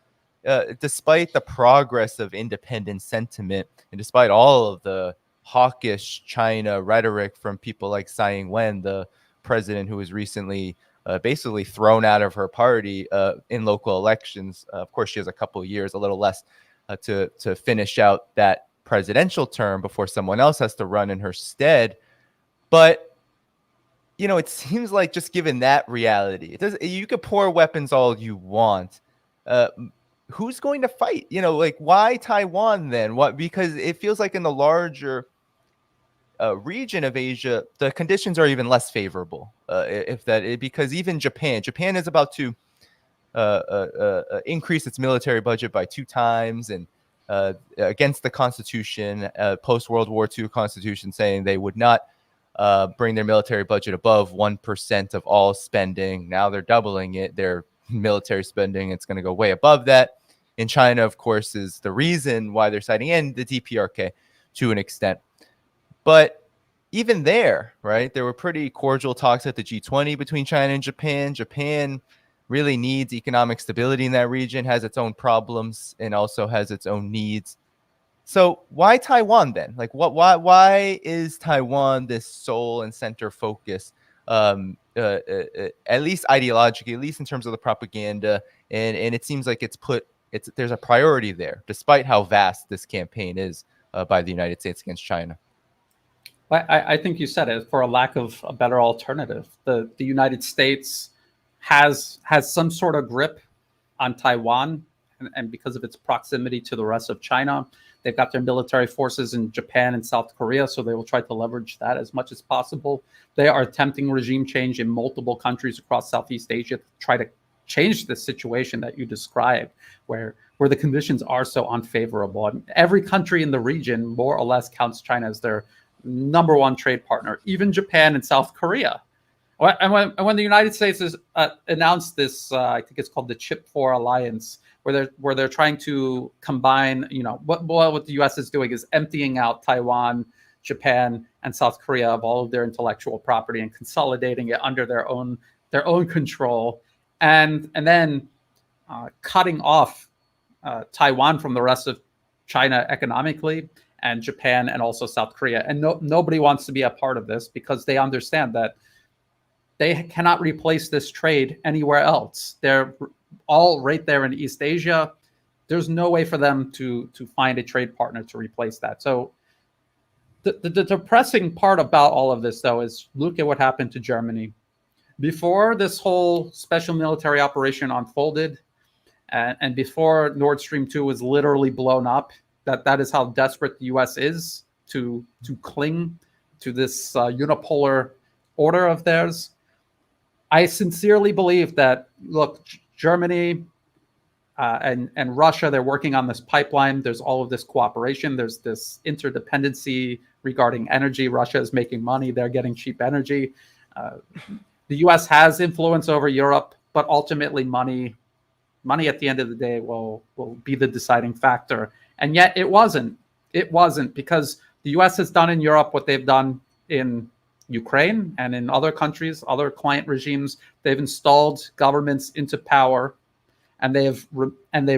despite the progress of independent sentiment and despite all of the hawkish China rhetoric from people like Tsai Ing-wen, the president who was recently basically thrown out of her party in local elections. Of course, she has a couple of years, a little less, to finish out that presidential term before someone else has to run in her stead. But it seems like, just given that reality, you could pour weapons all you want. Who's going to fight? Like, why Taiwan then? What? Because it feels like in the larger region of Asia, the conditions are even less favorable. Because even Japan is about to increase its military budget by 2 times, and against the Constitution, post World War II Constitution, saying they would not bring their military budget above 1% of all spending. Now they're doubling it. Their military spending, it's going to go way above that. And China, of course, is the reason why they're citing in the DPRK to an extent. But even there, right, there were pretty cordial talks at the G20 between China and Japan. Japan really needs economic stability in that region, has its own problems, and also has its own needs. So why Taiwan then? Like, why is Taiwan this sole and center focus, at least ideologically, at least in terms of the propaganda? And it seems like there's a priority there, despite how vast this campaign is by the United States against China. I think you said it, for a lack of a better alternative. The United States has some sort of grip on Taiwan, and because of its proximity to the rest of China, they've got their military forces in Japan and South Korea, so they will try to leverage that as much as possible. They are attempting regime change in multiple countries across Southeast Asia to try to change the situation that you described, where the conditions are so unfavorable. And every country in the region more or less counts China as their number one trade partner, even Japan and South Korea. And when the United States has announced this, I think it's called the Chip 4 Alliance, where they're trying to combine, what the U.S. is doing is emptying out Taiwan, Japan, and South Korea of all of their intellectual property and consolidating it under their own control, and then cutting off Taiwan from the rest of China economically, and Japan, and also South Korea. And nobody wants to be a part of this, because they understand that they cannot replace this trade anywhere else. They're all right there in East Asia. There's no way for them to find a trade partner to replace that. So the depressing part about all of this, though, is look at what happened to Germany. Before this whole special military operation unfolded, and before Nord Stream 2 was literally blown up, that is how desperate the U.S. is to cling to this unipolar order of theirs. I sincerely believe that, look, Germany and Russia, they're working on this pipeline. There's all of this cooperation. There's this interdependency regarding energy. Russia is making money. They're getting cheap energy. The U.S. has influence over Europe, but ultimately money at the end of the day will be the deciding factor. And yet it wasn't. It wasn't, because the U.S. has done in Europe what they've done in Ukraine and in other countries, other client regimes. They've installed governments into power, and they've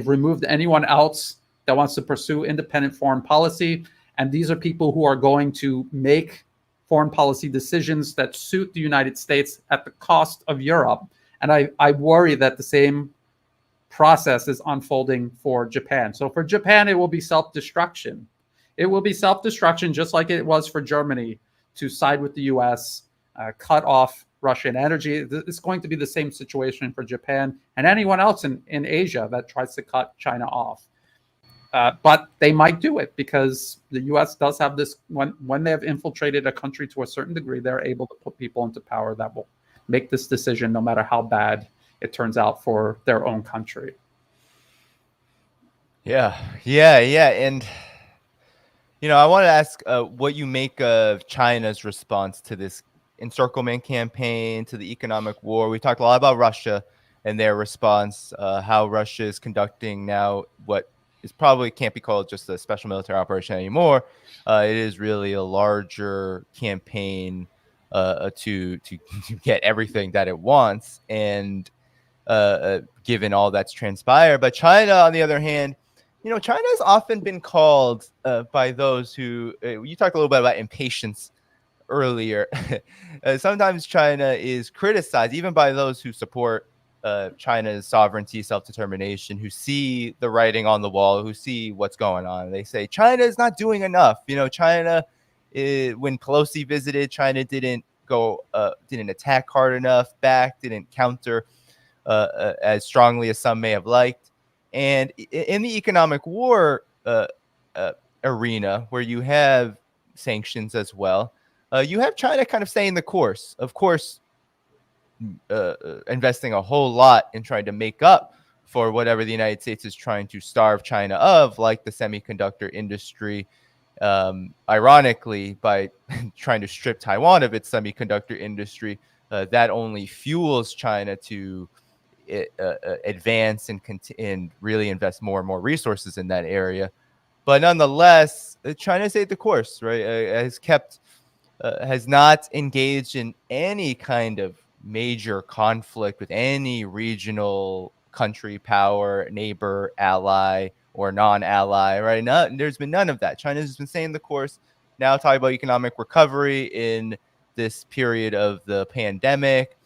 removed anyone else that wants to pursue independent foreign policy. And these are people who are going to make foreign policy decisions that suit the United States at the cost of Europe. And I worry that the same process is unfolding for Japan. So for Japan, it will be self-destruction. It will be self-destruction, just like it was for Germany, to side with the U.S., cut off Russian energy. It's going to be the same situation for Japan and anyone else in Asia that tries to cut China off. But they might do it, because the U.S. does have this, when they have infiltrated a country to a certain degree, they're able to put people into power that will make this decision no matter how bad it turns out for their own country. Yeah. And I want to ask what you make of China's response to this encirclement campaign, to the economic war. We talked a lot about Russia and their response, how Russia is conducting now what is probably can't be called just a special military operation anymore. It is really a larger campaign to to get everything that it wants, and given all that's transpired. But China, on the other hand, China has often been called by those who you talked a little bit about impatience earlier. Sometimes China is criticized even by those who support China's sovereignty, self-determination, who see the writing on the wall, who see what's going on. They say China is not doing enough. China, when Pelosi visited, China didn't attack hard enough back, didn't counter as strongly as some may have liked. And in the economic war arena, where you have sanctions as well, you have China kind of staying the course. Of course, investing a whole lot in trying to make up for whatever the United States is trying to starve China of, like the semiconductor industry. Ironically, by trying to strip Taiwan of its semiconductor industry, that only fuels China to advance and really invest more and more resources in that area. But nonetheless, China stayed the course, right? Has not engaged in any kind of major conflict with any regional country, power, neighbor, ally, or non-ally, right? There's been none of that. China's been staying the course. Now talking about economic recovery in this period of the pandemic,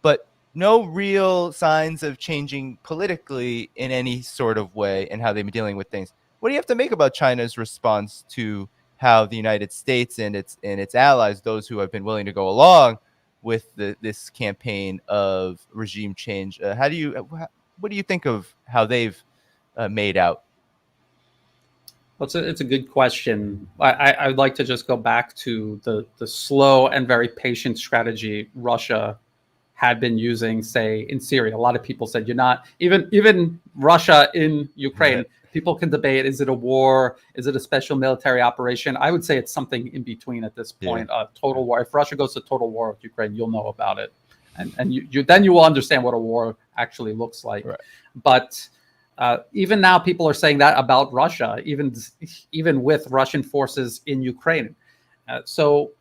but no real signs of changing politically in any sort of way and how they've been dealing with things. What do you have to make about China's response to how the United States and its allies, those who have been willing to go along with this campaign of regime change, what do you think of how they've made out? Well, it's a good question. I'd like to just go back to the slow and very patient strategy Russia had been using, say, in Syria. A lot of people said, you're not, even Russia in Ukraine, people can debate, is it a war? Is it a special military operation? I would say it's something in between at this point. Total war. If Russia goes to total war with Ukraine, you'll know about it. And then you will understand what a war actually looks like. Right. But even now, people are saying that about Russia, even with Russian forces in Ukraine. So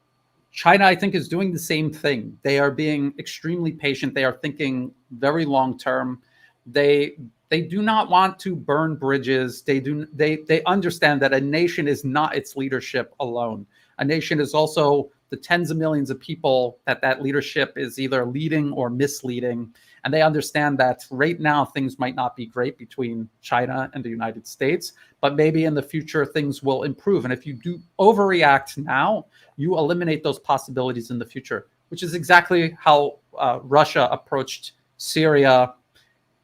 China, I think, is doing the same thing. They are being extremely patient. They are thinking very long term. They do not want to burn bridges. They understand that a nation is not its leadership alone. A nation is also the tens of millions of people that leadership is either leading or misleading. And they understand that right now things might not be great between China and the United States, but maybe in the future things will improve. And if you do overreact now, you eliminate those possibilities in the future, which is exactly how Russia approached Syria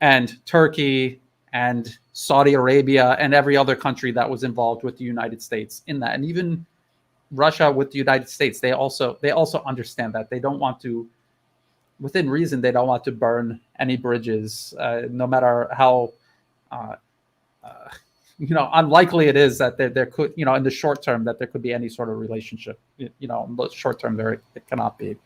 and Turkey and Saudi Arabia and every other country that was involved with the United States in that. And even Russia with the United States, they also understand that. They don't want to, within reason, they don't want to burn any bridges, no matter how unlikely it is that there could, in the short term, that there could be any sort of relationship. In the short term, it cannot be.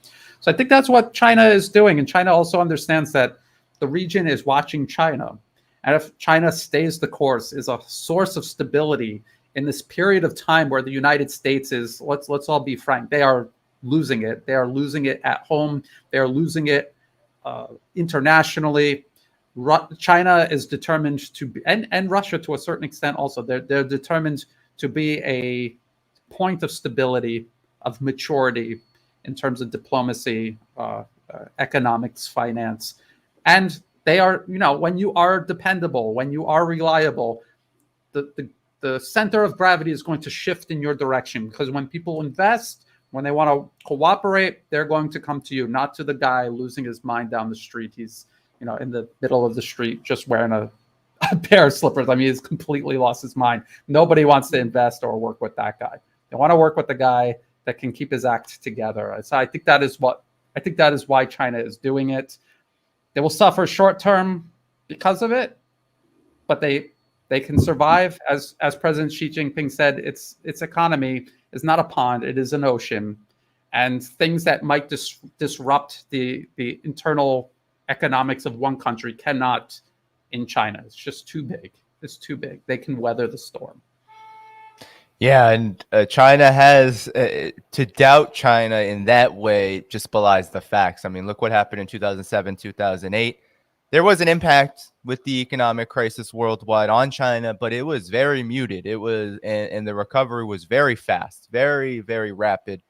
So I think that's what China is doing. And China also understands that the region is watching China. And if China stays the course, is a source of stability in this period of time where the United States is, let's all be frank, they are losing it. They are losing it at home. They are losing it internationally. China is determined to be, and Russia to a certain extent also, they're determined to be a point of stability, of maturity in terms of diplomacy, economics, finance. And they are, when you are dependable, when you are reliable, the center of gravity is going to shift in your direction, because when people invest, when they want to cooperate, they're going to come to you, not to the guy losing his mind down the street. He's, in the middle of the street, just wearing a pair of slippers. I mean, he's completely lost his mind. Nobody wants to invest or work with that guy. They want to work with the guy that can keep his act together. So I think that is why China is doing it. They will suffer short term because of it, but they They can survive, as President Xi Jinping said. Its economy is not a pond; it is an ocean, and things that might disrupt the internal economics of one country cannot in China. It's just too big. It's too big. They can weather the storm. Yeah, and China has to doubt China in that way just belies the facts. I mean, look what happened in 2007, 2008. There was an impact with the economic crisis worldwide on China, but it was very muted. It was, and the recovery was very fast, very, very rapid.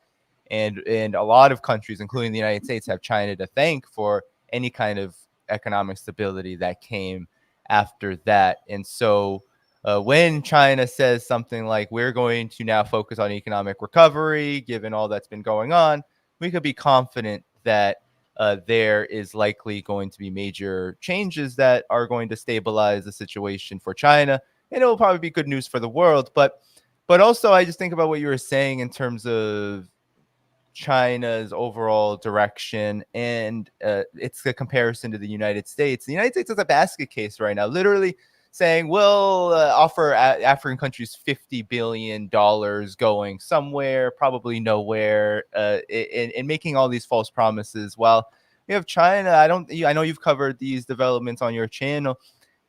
And a lot of countries, including the United States, have China to thank for any kind of economic stability that came after that. And so when China says something like, we're going to now focus on economic recovery, given all that's been going on, we could be confident that there is likely going to be major changes that are going to stabilize the situation for China. And it will probably be good news for the world. But also, I just think about what you were saying in terms of China's overall direction, and it's a comparison to the United States. The United States is a basket case right now, literally saying we'll offer African countries $50 billion going somewhere, probably nowhere, and making all these false promises. While you have China, I know you've covered these developments on your channel.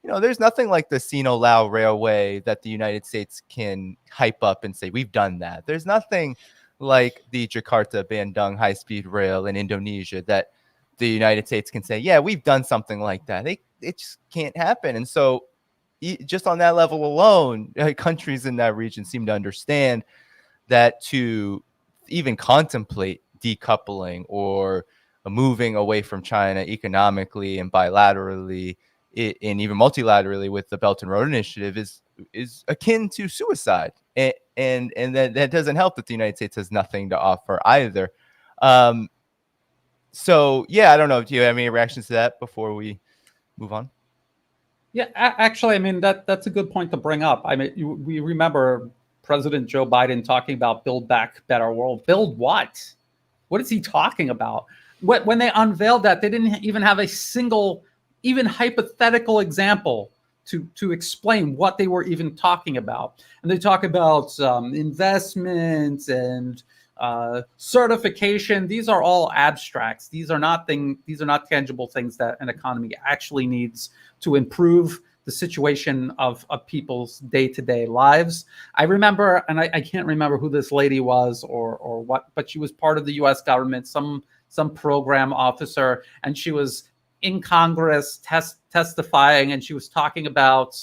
You know, there's nothing like the Sino-Lao Railway that the United States can hype up and say, we've done that. There's nothing like the Jakarta-Bandung high-speed rail in Indonesia that the United States can say, yeah, we've done something like that. It just can't happen. And so just on that level alone, countries in that region seem to understand that to even contemplate decoupling or moving away from China economically and bilaterally and even multilaterally with the Belt and Road Initiative is akin to suicide. And that doesn't help that the United States has nothing to offer either. So, yeah, I don't know. Do you have any reactions to that before we move on? Yeah, actually, I mean, that's a good point to bring up. I mean, we remember President Joe Biden talking about Build Back Better World. Build what? What is he talking about? When they unveiled that, they didn't even have a single, even hypothetical example to explain what they were even talking about. And they talk about investments and certification. These are all abstracts. These are not tangible things that an economy actually needs to improve the situation of people's day-to-day lives. I remember, and I can't remember who this lady was or what, but she was part of the U.S. government, some program officer, and she was in Congress testifying, and she was talking about,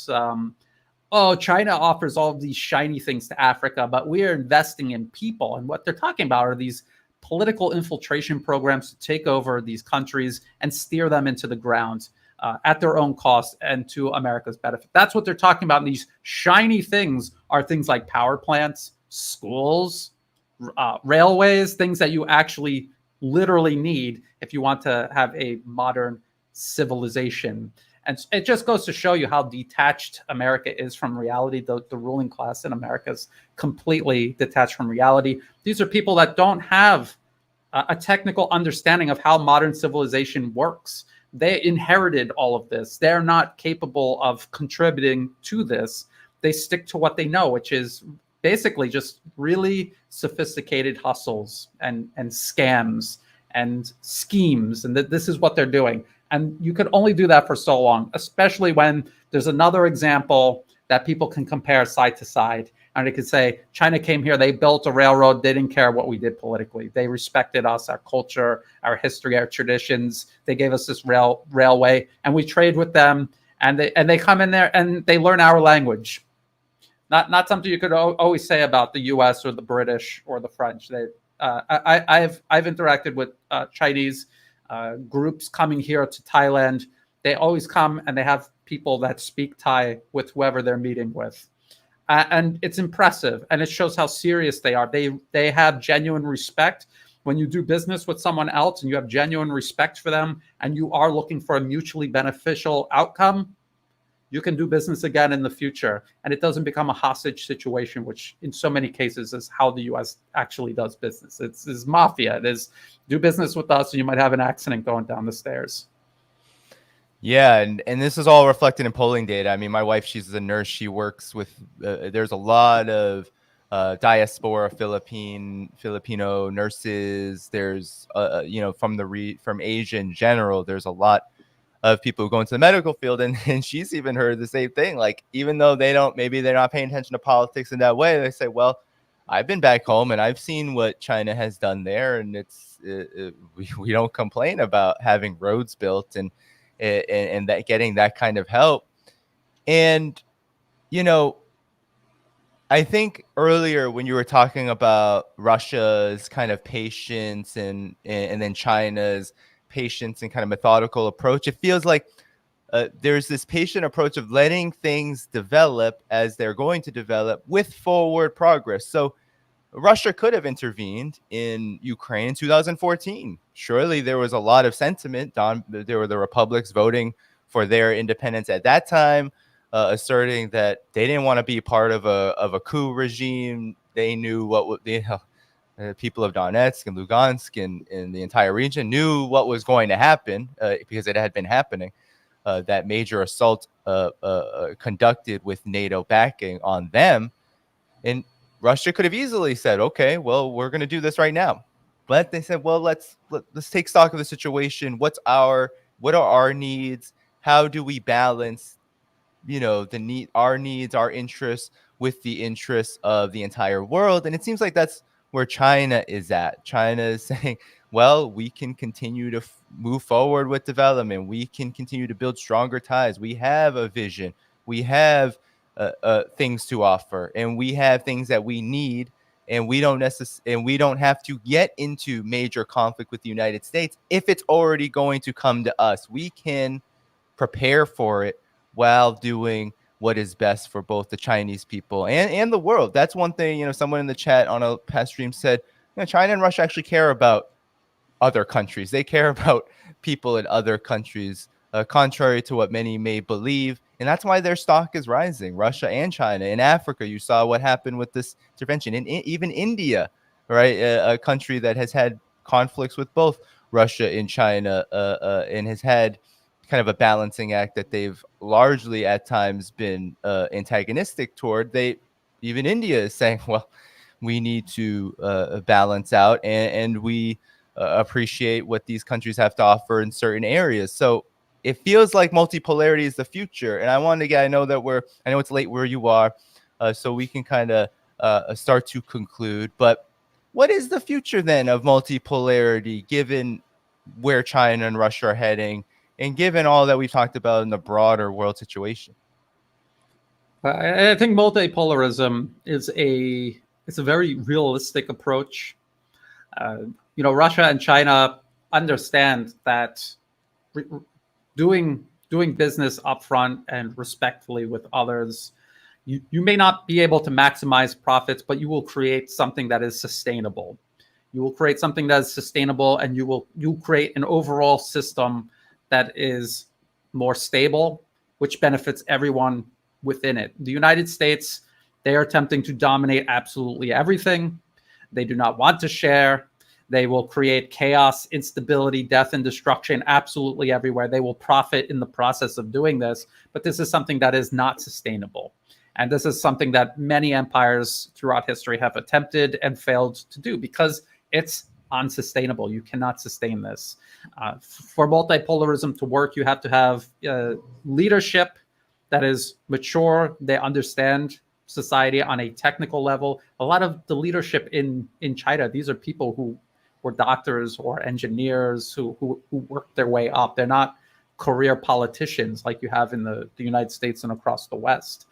China offers all of these shiny things to Africa, but we are investing in people. And what they're talking about are these political infiltration programs to take over these countries and steer them into the ground at their own cost and to America's benefit. That's what they're talking about. And these shiny things are things like power plants, schools, railways, things that you actually literally need if you want to have a modern civilization. And it just goes to show you how detached America is from reality. The ruling class in America is completely detached from reality. These are people that don't have a technical understanding of how modern civilization works. They inherited all of this. They're not capable of contributing to this. They stick to what they know, which is basically just really sophisticated hustles and scams and schemes. And this is what they're doing. And you could only do that for so long, especially when there's another example that people can compare side to side. And they could say, China came here, they built a railroad, they didn't care what we did politically. They respected us, our culture, our history, our traditions. They gave us this railway, and we trade with them. And they come in there and they learn our language. Not something you could always say about the U.S. or the British or the French. I've interacted with Chinese groups coming here to Thailand. They always come and they have people that speak Thai with whoever they're meeting with. And it's impressive, and it shows how serious they are. They have genuine respect. When you do business with someone else and you have genuine respect for them and you are looking for a mutually beneficial outcome, you can do business again in the future. And it doesn't become a hostage situation, which in so many cases is how the U.S. actually does business. It's mafia. It is do business with us and you might have an accident going down the stairs. Yeah, and this is all reflected in polling data. I mean, my wife, she's a nurse. She works with. There's a lot of diaspora Filipino nurses. There's from Asia in general. There's a lot of people who go into the medical field, and she's even heard the same thing. Like, even though maybe they're not paying attention to politics in that way, they say, well, I've been back home and I've seen what China has done there, and we don't complain about having roads built and that getting that kind of help. And you know, I think earlier when you were talking about Russia's kind of patience and then China's patience and kind of methodical approach, it feels like there's this patient approach of letting things develop as they're going to develop with forward progress. So Russia could have intervened in Ukraine in 2014. Surely there was a lot of sentiment. There were the republics voting for their independence at that time, asserting that they didn't want to be part of a coup regime. They knew the people of Donetsk and Lugansk and the entire region knew what was going to happen because it had been happening. That major assault conducted with NATO backing on them. And Russia could have easily said, okay, well, we're going to do this right now. But they said, well, let's take stock of the situation. What are our needs? How do we balance, our needs, our interests with the interests of the entire world? And it seems like that's where China is at. China is saying, well, we can continue to move forward with development. We can continue to build stronger ties. We have a vision. We have things to offer, and we have things that we need, and we don't have to get into major conflict with the United States if it's already going to come to us. We can prepare for it while doing what is best for both the Chinese people and the world. That's one thing, someone in the chat on a past stream said, China and Russia actually care about other countries. They care about people in other countries, contrary to what many may believe. And that's why their stock is rising, Russia and China. In Africa, you saw what happened with this intervention. Even India, right, a country that has had conflicts with both Russia and China and has had kind of a balancing act that they've largely at times been antagonistic toward. Even India is saying, well, we need to balance out, and we appreciate what these countries have to offer in certain areas. So it feels like multipolarity is the future. And I know it's late where you are, so we can kind of start to conclude. But what is the future then of multipolarity, given where China and Russia are heading, and given all that we've talked about in the broader world situation? I think multipolarism is a very realistic approach. Russia and China understand that doing business upfront and respectfully with others, you may not be able to maximize profits, but you will create something that is sustainable. You will create something that is sustainable, and you'll create an overall system that is more stable, which benefits everyone within it. The United States, they are attempting to dominate absolutely everything. They do not want to share. They will create chaos, instability, death, and destruction absolutely everywhere. They will profit in the process of doing this, but this is something that is not sustainable. And this is something that many empires throughout history have attempted and failed to do because it's unsustainable. You cannot sustain this. For multipolarism to work, you have to have leadership that is mature. They understand society on a technical level. A lot of the leadership in China, these are people who were doctors or engineers who worked their way up. They're not career politicians like you have in the United States and across the West.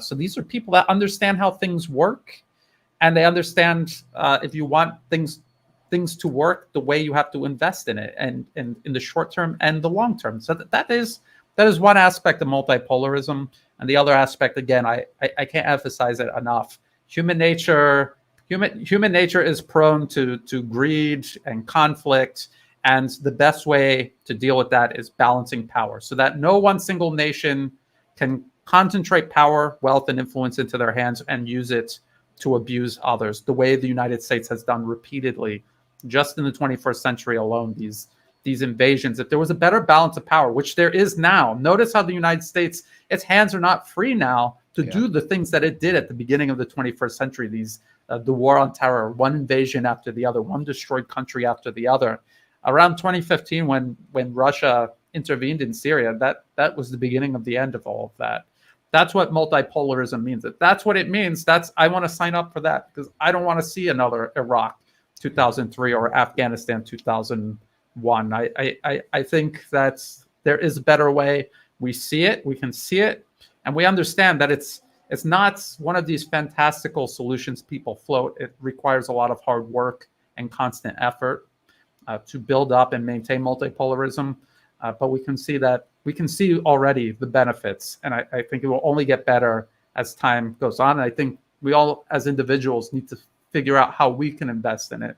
So these are people that understand how things work, and they understand if you want things to work, the way you have to invest in it, and in the short term and the long term. So that is one aspect of multipolarism. And the other aspect, again, I can't emphasize it enough. Human nature is prone to greed and conflict, and the best way to deal with that is balancing power, so that no one single nation can concentrate power, wealth, and influence into their hands and use it to abuse others, the way the United States has done repeatedly. Just in the 21st century alone, these these invasions, if there was a better balance of power, which there is now. Notice how the United States, its hands are not free now to do the things that it did at the beginning of the 21st century. The war on terror, one invasion after the other, one destroyed country after the other. Around 2015, when Russia intervened in Syria, that was the beginning of the end of all of that. That's what multipolarism means. If that's what it means, I want to sign up for that, because I don't want to see another Iraq 2003 or Afghanistan 2001. I think there is a better way. We see it, we can see it, and we understand that it's not one of these fantastical solutions people float. It requires a lot of hard work and constant effort to build up and maintain multipolarism. But we can see already the benefits, and I think it will only get better as time goes on. And I think we all, as individuals, need to figure out how we can invest in it.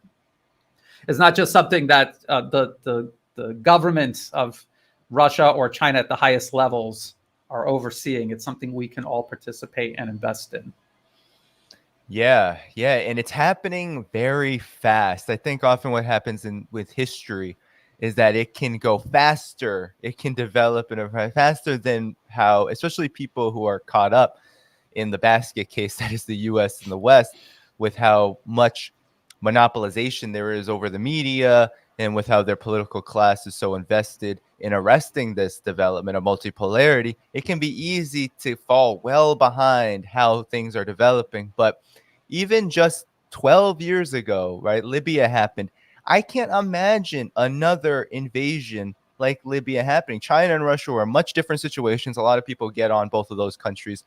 It's not just something that the governments of Russia or China at the highest levels are overseeing. It's something we can all participate and invest in. Yeah, and it's happening very fast. I think often what happens with history is that it can go faster. It can develop in a faster than how, especially people who are caught up in the basket case that is the U.S. and the West, with how much monopolization there is over the media and with how their political class is so invested in arresting this development of multipolarity. It can be easy to fall well behind how things are developing. But even just 12 years ago, right, Libya happened. I can't imagine another invasion like Libya happening. China and Russia were much different situations. A lot of people get on both of those countries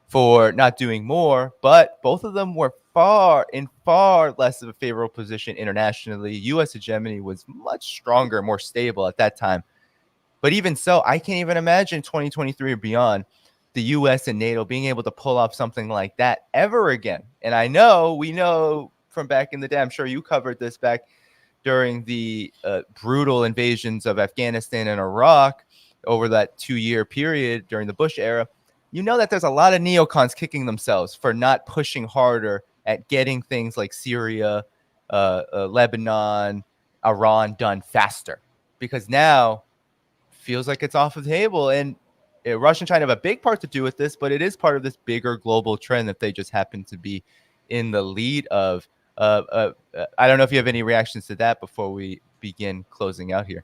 for not doing more, but both of them were far less of a favorable position internationally. U.S. hegemony was much stronger, more stable at that time. But even so, I can't even imagine 2023 or beyond the U.S. and NATO being able to pull off something like that ever again. And we know from back in the day, I'm sure you covered this back during the brutal invasions of Afghanistan and Iraq over that 2-year period during the Bush era. You know that there's a lot of neocons kicking themselves for not pushing harder at getting things like Syria, Lebanon, Iran done faster, because now feels like it's off the table. And Russia and China have a big part to do with this, but it is part of this bigger global trend that they just happen to be in the lead of. I don't know if you have any reactions to that before we begin closing out here.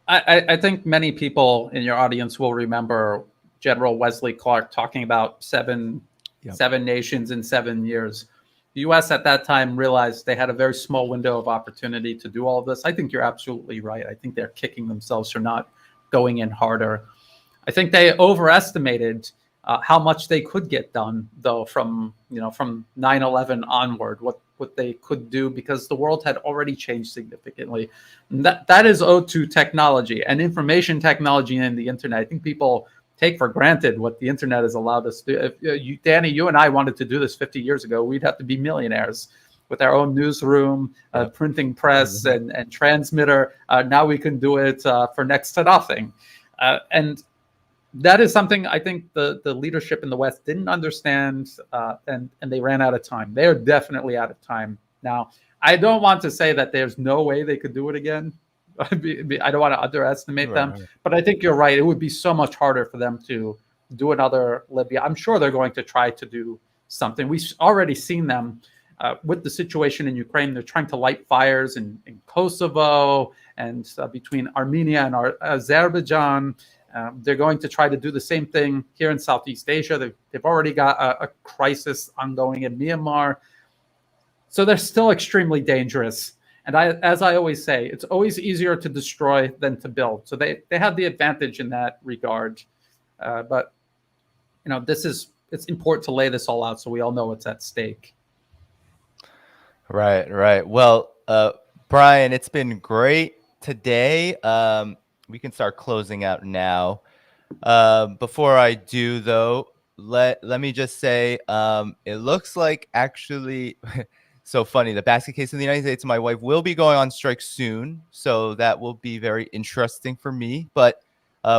I think many people in your audience will remember General Wesley Clark talking about seven nations in 7 years. The U.S. at that time realized they had a very small window of opportunity to do all of this. I think you're absolutely right. I think they're kicking themselves for not going in harder. I think they overestimated how much they could get done, though, from 9/11 onward, what they could do, because the world had already changed significantly. And that is owed to technology and information technology and the internet. I think people take for granted what the internet has allowed us to do. If Danny, you and I wanted to do this 50 years ago, we'd have to be millionaires with our own newsroom, printing press, and transmitter. Now we can do it for next to nothing. And that is something I think the leadership in the West didn't understand, and they ran out of time. They are definitely out of time now. I don't want to say that there's no way they could do it again. I don't want to underestimate them, but I think you're right. It would be so much harder for them to do another Libya. I'm sure they're going to try to do something. We've already seen them with the situation in Ukraine. They're trying to light fires in Kosovo and between Armenia and Azerbaijan. They're going to try to do the same thing here in Southeast Asia. They've already got a crisis ongoing in Myanmar. So they're still extremely dangerous. And as I always say, it's always easier to destroy than to build. So they have the advantage in that regard. But it's important to lay this all out so we all know what's at stake. Right. Well, Brian, it's been great today. We can start closing out now. Before I do, though, let me just say, it looks like actually so funny. The basket case in the United States and my wife will be going on strike soon. So that will be very interesting for me. But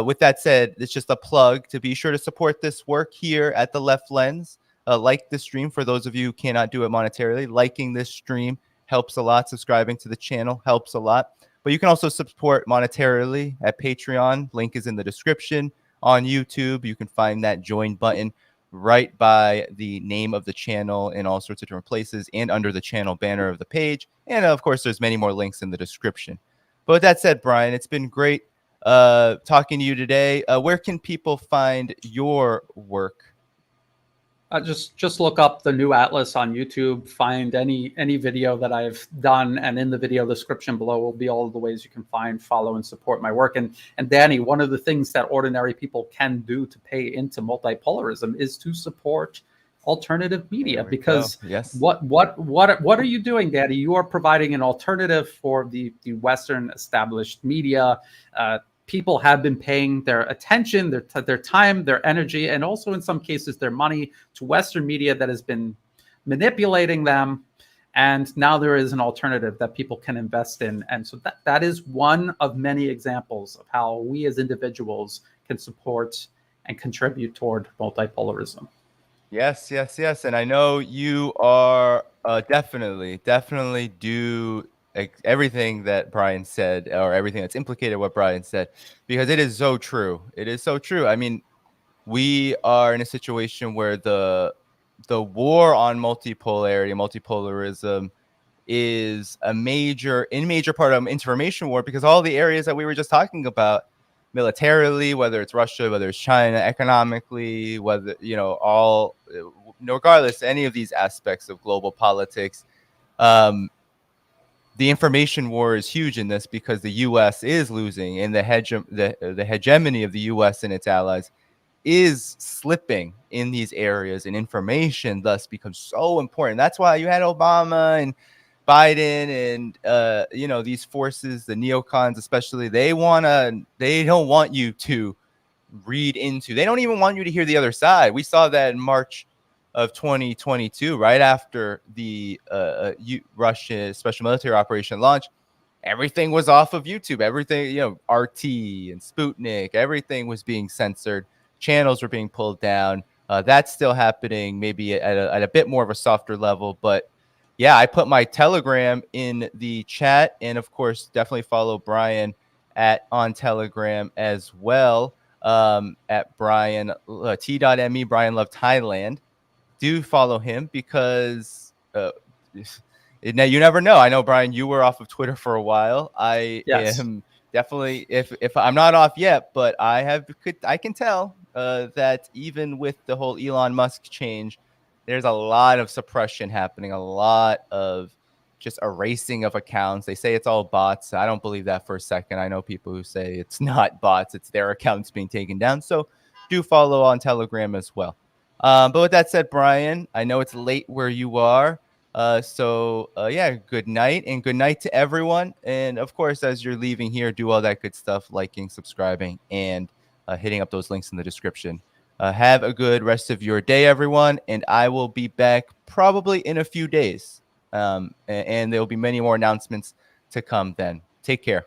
with that said, it's just a plug to be sure to support this work here at The Left Lens. Like the stream for those of you who cannot do it monetarily. Liking this stream helps a lot. Subscribing to the channel helps a lot. But you can also support monetarily at Patreon. Link is in the description. On YouTube, you can find that join button right by the name of the channel in all sorts of different places and under the channel banner of the page. And of course, there's many more links in the description. But with that said, Brian, it's been great talking to you today. Where can people find your work? Just look up the new atlas on YouTube, find any video that I've done, and in the video description below will be all the ways you can find, follow, and support my work. And Danny, one of the things that ordinary people can do to pay into multipolarism is to support alternative media, because yes, what are you doing, Danny? You are providing an alternative for the Western established media. People have been paying their attention, their time, their energy, and also in some cases their money to Western media that has been manipulating them. And now there is an alternative that people can invest in. And so that is one of many examples of how we as individuals can support and contribute toward multipolarism. Yes. And I know you are definitely do everything that Brian said, or everything that's implicated what Brian said, because it is so true. It is so true. I mean, we are in a situation where the war on multipolarism is a major part of information war, because all the areas that we were just talking about, militarily, whether it's Russia, whether it's China, economically, whether, all, regardless, any of these aspects of global politics, the information war is huge in this, because the U.S. is losing, and the hegemony of the U.S. and its allies is slipping in these areas, and information thus becomes so important. That's why you had Obama and Biden and these forces, the neocons especially. They don't want you to read into. They don't even want you to hear the other side. We saw that in March of 2022, right after the Russian special military operation launch. Everything was off of YouTube. Everything, RT and Sputnik, everything was being censored. Channels were being pulled down. That's still happening, maybe at a bit more of a softer level. But yeah, I put my Telegram in the chat, and of course, definitely follow Brian on Telegram as well, at Brian t.me, Brian Love Thailand. Do follow him, because now you never know. I know, Brian, you were off of Twitter for a while. I am definitely, if I'm not off yet, but I can tell that even with the whole Elon Musk change, there's a lot of suppression happening, a lot of just erasing of accounts. They say it's all bots. I don't believe that for a second. I know people who say it's not bots, it's their accounts being taken down. So do follow on Telegram as well. But with that said, Brian, I know it's late where you are. Good night, and good night to everyone. And of course, as you're leaving here, do all that good stuff, liking, subscribing, and hitting up those links in the description. Have a good rest of your day, everyone. And I will be back probably in a few days. And there will be many more announcements to come then. Take care.